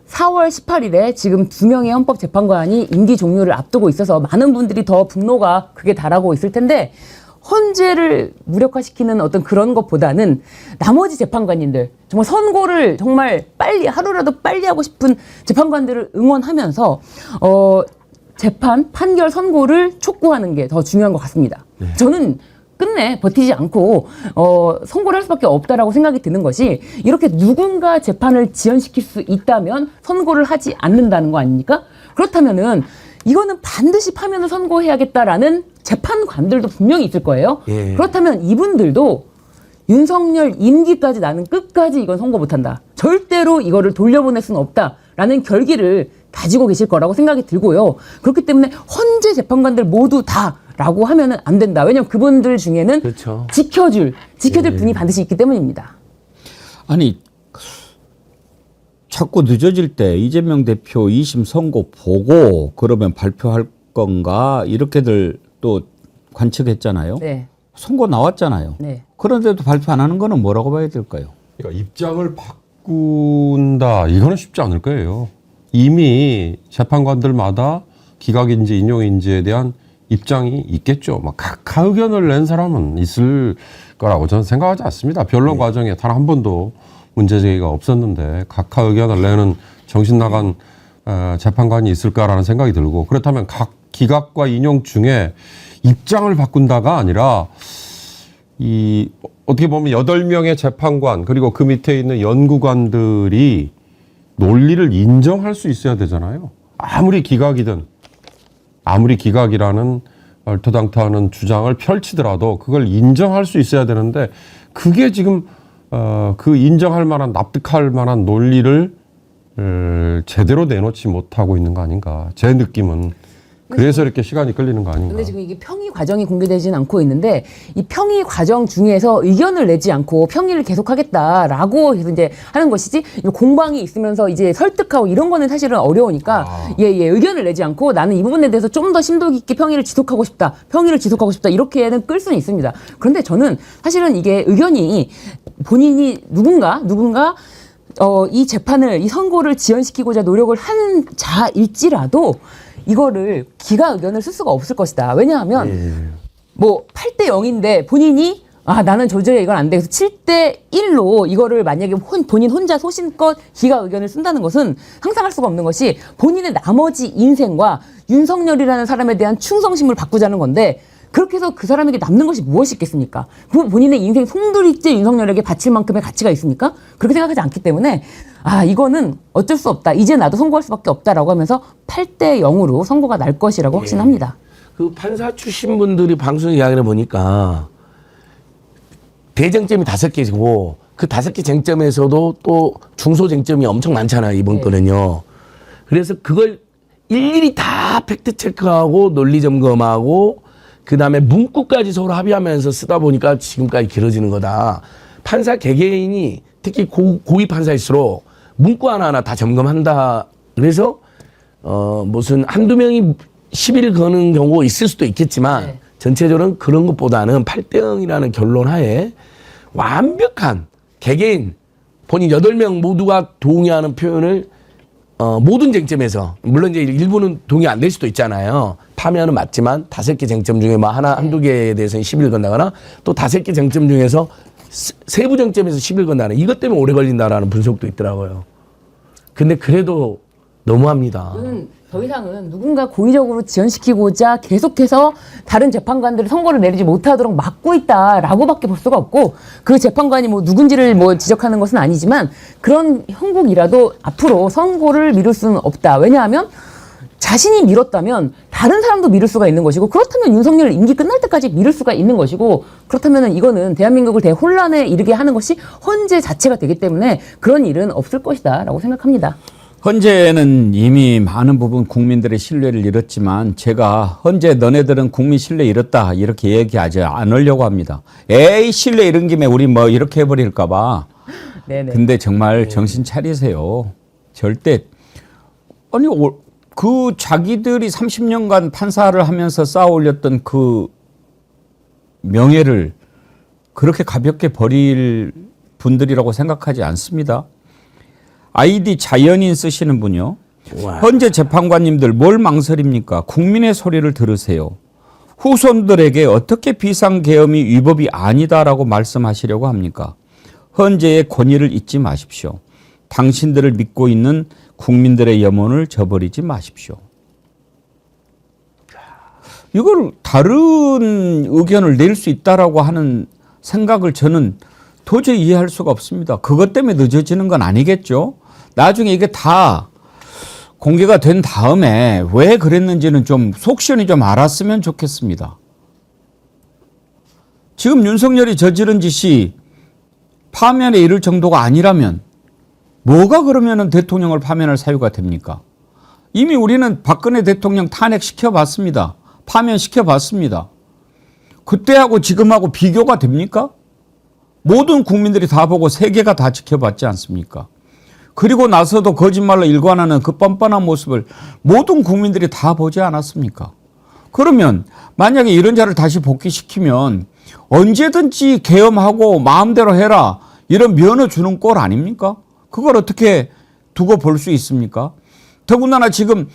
4월 18일에 지금 2명의 헌법재판관이 임기 종료를 앞두고 있어서 많은 분들이 더 분노가 극에 달하고 있을 텐데 헌재를 무력화시키는 어떤 그런 것보다는 나머지 재판관님들 정말 선고를 정말 빨리 하루라도 빨리 하고 싶은 재판관들을 응원하면서 재판 판결 선고를 촉구하는 게 더 중요한 것 같습니다. 저는 끝내 버티지 않고 선고를 할 수밖에 없다라고 생각이 드는 것이 이렇게 누군가 재판을 지연시킬 수 있다면 선고를 하지 않는다는 거 아닙니까? 그렇다면은 이거는 반드시 파면을 선고해야겠다라는 재판관들도 분명히 있을 거예요. 예. 그렇다면 이분들도 윤석열 임기까지 나는 끝까지 이건 선고 못한다. 절대로 이거를 돌려보낼 수는 없다라는 결기를 가지고 계실 거라고 생각이 들고요. 그렇기 때문에 헌재 재판관들 모두 다라고 하면은 안 된다. 왜냐하면 그분들 중에는 그렇죠. 지켜줄 분이 반드시 있기 때문입니다. 아니 자꾸 늦어질 때 이재명 대표 2심 선고 보고 그러면 발표할 건가 이렇게들 또 관측했잖아요. 네. 선고 나왔잖아요. 네. 그런데도 발표 안 하는 거는 뭐라고 봐야 될까요? 그러니까 입장을 바꾼다 이거는 쉽지 않을 거예요. 이미 재판관들마다 기각인지 인용인지에 대한 입장이 있겠죠. 막 각하 의견을 낸 사람은 있을 거라고 저는 생각하지 않습니다. 변론 과정에 단 한 번도 문제 제기가 없었는데 각하 의견을 내는 정신 나간 재판관이 있을까라는 생각이 들고 그렇다면 각 기각과 인용 중에 입장을 바꾼다가 아니라 이 어떻게 보면 8명의 재판관 그리고 그 밑에 있는 연구관들이 논리를 인정할 수 있어야 되잖아요. 아무리 기각이든 아무리 기각이라는 얼토당토하는 주장을 펼치더라도 그걸 인정할 수 있어야 되는데 그게 지금 그 인정할 만한 납득할 만한 논리를 제대로 내놓지 못하고 있는 거 아닌가. 제 느낌은. 그래서 이렇게 시간이 끌리는 거 아닌가. 근데 지금 이게 평의 과정이 공개되지는 않고 있는데 이 평의 과정 중에서 의견을 내지 않고 평의를 계속하겠다라고 해서 이제 하는 것이지 공방이 있으면서 이제 설득하고 이런 거는 사실은 어려우니까 의견을 내지 않고 나는 이 부분에 대해서 좀 더 심도 깊게 평의를 지속하고 싶다 이렇게는 끌 수는 있습니다. 그런데 저는 사실은 이게 의견이 본인이 누군가 이 재판을 이 선고를 지연시키고자 노력을 한 자일지라도 이거를 기각 의견을 쓸 수가 없을 것이다. 왜냐하면 뭐 8대 0인데 본인이 나는 도저히 이건 안 돼. 그래서 7대 1로 이거를 만약에 본인 혼자 소신껏 기각 의견을 쓴다는 것은 상상할 수가 없는 것이 본인의 나머지 인생과 윤석열이라는 사람에 대한 충성심을 바꾸자는 건데 그렇게 해서 그 사람에게 남는 것이 무엇이 있겠습니까? 본인의 인생 송두리째 윤석열에게 바칠 만큼의 가치가 있습니까? 그렇게 생각하지 않기 때문에 이거는 어쩔 수 없다. 이제 나도 선고할 수밖에 없다라고 하면서 8대 0으로 선고가 날 것이라고 확신합니다. 그 판사 출신 분들이 방송 이야기를 보니까 대쟁점이 5개고 그 5개 쟁점에서도 또 중소 쟁점이 엄청 많잖아요. 이번 거는요. 그래서 그걸 일일이 다 팩트 체크하고 논리 점검하고 그다음에 문구까지 서로 합의하면서 쓰다 보니까 지금까지 길어지는 거다. 판사 개개인이 특히 고위 판사일수록 문구 하나하나 다 점검한다. 그래서 무슨 한두 명이 시비를 거는 경우가 있을 수도 있겠지만 전체적으로는 그런 것보다는 8대 0이라는 결론 하에 완벽한 개개인 본인 8명 모두가 동의하는 표현을 모든 쟁점에서 물론 이제 일부는 동의 안 될 수도 있잖아요. 파면은 맞지만 5개 쟁점 중에 뭐 한두 개에 대해서는 시비를 건다거나 또 5개 쟁점 중에서 세부 쟁점에서 시비를 건다는 이것 때문에 오래 걸린다라는 분석도 있더라고요. 근데 그래도 너무합니다. 더 이상은 누군가 고의적으로 지연시키고자 계속해서 다른 재판관들이 선고를 내리지 못하도록 막고 있다라고밖에 볼 수가 없고 그 재판관이 뭐 누군지를 뭐 지적하는 것은 아니지만 그런 형국이라도 앞으로 선고를 미룰 수는 없다. 왜냐하면 자신이 미뤘다면 다른 사람도 미룰 수가 있는 것이고 그렇다면 윤석열 임기 끝날 때까지 미룰 수가 있는 것이고 그렇다면 이거는 대한민국을 대혼란에 이르게 하는 것이 헌재 자체가 되기 때문에 그런 일은 없을 것이다 라고 생각합니다. 헌재는 이미 많은 부분 국민들의 신뢰를 잃었지만 제가 헌재 너네들은 국민 신뢰 잃었다 이렇게 얘기하지 않으려고 합니다. 신뢰 잃은 김에 우리 뭐 이렇게 해버릴까 봐. 근데 정말 정신 차리세요. 절대 그 자기들이 30년간 판사를 하면서 쌓아 올렸던 그 명예를 그렇게 가볍게 버릴 분들이라고 생각하지 않습니다. 아이디 자연인 쓰시는 분요. 와. 현재 재판관님들 뭘 망설입니까? 국민의 소리를 들으세요. 후손들에게 어떻게 비상계엄이 위법이 아니다라고 말씀하시려고 합니까? 헌재의 권위를 잊지 마십시오. 당신들을 믿고 있는 국민들의 염원을 저버리지 마십시오. 이걸 다른 의견을 낼 수 있다라고 하는 생각을 저는 도저히 이해할 수가 없습니다. 그것 때문에 늦어지는 건 아니겠죠. 나중에 이게 다 공개가 된 다음에 왜 그랬는지는 좀 속 시원히 좀 알았으면 좋겠습니다. 지금 윤석열이 저지른 짓이 파면에 이를 정도가 아니라면 뭐가 그러면은 대통령을 파면할 사유가 됩니까? 이미 우리는 박근혜 대통령 탄핵시켜봤습니다. 파면시켜봤습니다. 그때하고 지금하고 비교가 됩니까? 모든 국민들이 다 보고 세계가 다 지켜봤지 않습니까? 그리고 나서도 거짓말로 일관하는 그 뻔뻔한 모습을 모든 국민들이 다 보지 않았습니까? 그러면 만약에 이런 자를 다시 복귀시키면 언제든지 계엄하고 마음대로 해라 이런 면허 주는 꼴 아닙니까? 그걸 어떻게 두고 볼 수 있습니까? 더군다나 지금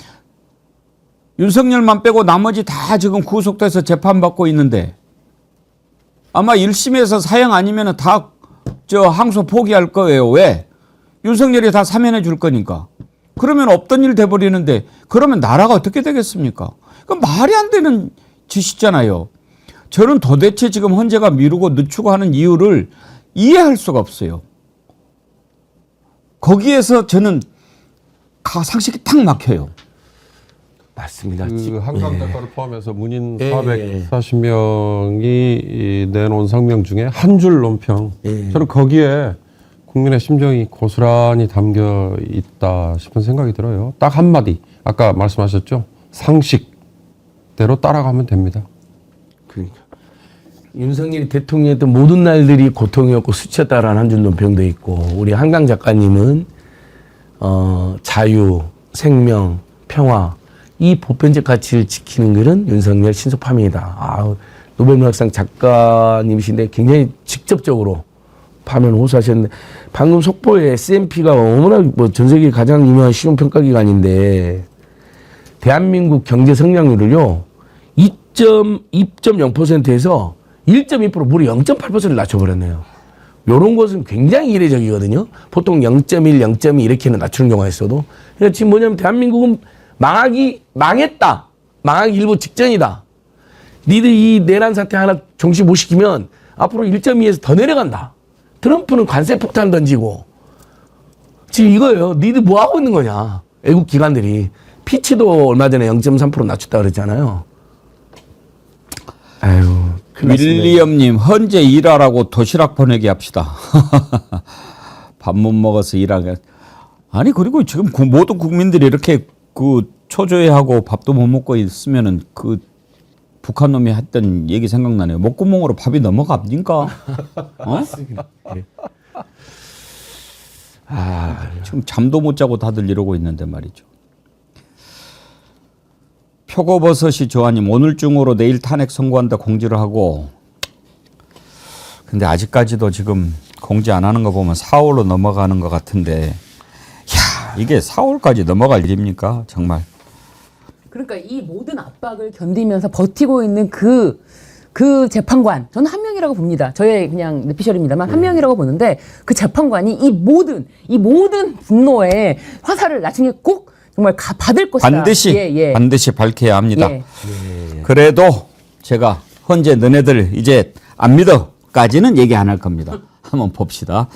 윤석열만 빼고 나머지 다 지금 구속돼서 재판받고 있는데 아마 1심에서 사형 아니면 다 항소 포기할 거예요. 왜? 윤석열이 다 사면해 줄 거니까. 그러면 없던 일 돼버리는데 그러면 나라가 어떻게 되겠습니까? 그건 말이 안 되는 짓이잖아요. 저는 도대체 지금 헌재가 미루고 늦추고 하는 이유를 이해할 수가 없어요. 거기에서 저는 상식이 탁 막혀요. 맞습니다. 그 한강 대가를 포함해서 문인 예, 440명이 내놓은 성명 중에 한 줄 논평. 저는 거기에 국민의 심정이 고스란히 담겨 있다 싶은 생각이 들어요. 딱 한마디. 아까 말씀하셨죠? 상식대로 따라가면 됩니다. 그러니까 윤석열이 대통령이었던 모든 날들이 고통이었고 수치였다라는 한 줄 논평도 있고 우리 한강 작가님은 자유, 생명, 평화 이 보편적 가치를 지키는 것은 윤석열 신속 파면이다. 노벨문학상 작가님이신데 굉장히 직접적으로 파면 호소하셨는데 방금 속보에 S&P가 너무나 전 세계 가장 유명한 신용평가기관인데 대한민국 경제 성장률을요 2.0%에서 1.2% 무려 0.8%를 낮춰버렸네요. 요런 것은 굉장히 이례적이거든요. 보통 0.1, 0.2 이렇게는 낮추는 경우가 있어도. 그러니까 지금 뭐냐면 대한민국은 망했다. 망하기 일보 직전이다. 니들 이 내란 사태 하나 정시 못 시키면 앞으로 1.2에서 더 내려간다. 트럼프는 관세 폭탄 던지고 지금 이거예요. 니들 뭐 하고 있는 거냐. 외국 기관들이. 피치도 얼마 전에 0.3% 낮췄다 그랬잖아요. 아유. 윌리엄님 헌재 일하라고 도시락 보내기 합시다. 밥 못 먹어서 일하게. 아니 그리고 지금 모든 국민들이 이렇게 초조해하고 밥도 못 먹고 있으면은 북한 놈이 했던 얘기 생각나네요. 목구멍으로 밥이 넘어갑니까? 맞습니다. 네. 지금 잠도 못 자고 다들 이러고 있는데 말이죠. 표고버섯이 조아님 오늘 중으로 내일 탄핵 선고한다 공지를 하고 근데 아직까지도 지금 공지 안 하는 거 보면 4월로 넘어가는 것 같은데 이게 4월까지 넘어갈 일입니까? 정말. 그러니까 이 모든 압박을 견디면서 버티고 있는 그 재판관, 저는 한 명이라고 봅니다. 저의 그냥 내피셜입니다만 한 명이라고 보는데 그 재판관이 이 모든 분노의 화살을 나중에 꼭 정말 받을 것이다. 반드시 밝혀야 합니다. 예. 그래도 제가 헌재 너네들 이제 안 믿어까지는 얘기 안 할 겁니다. 한번 봅시다.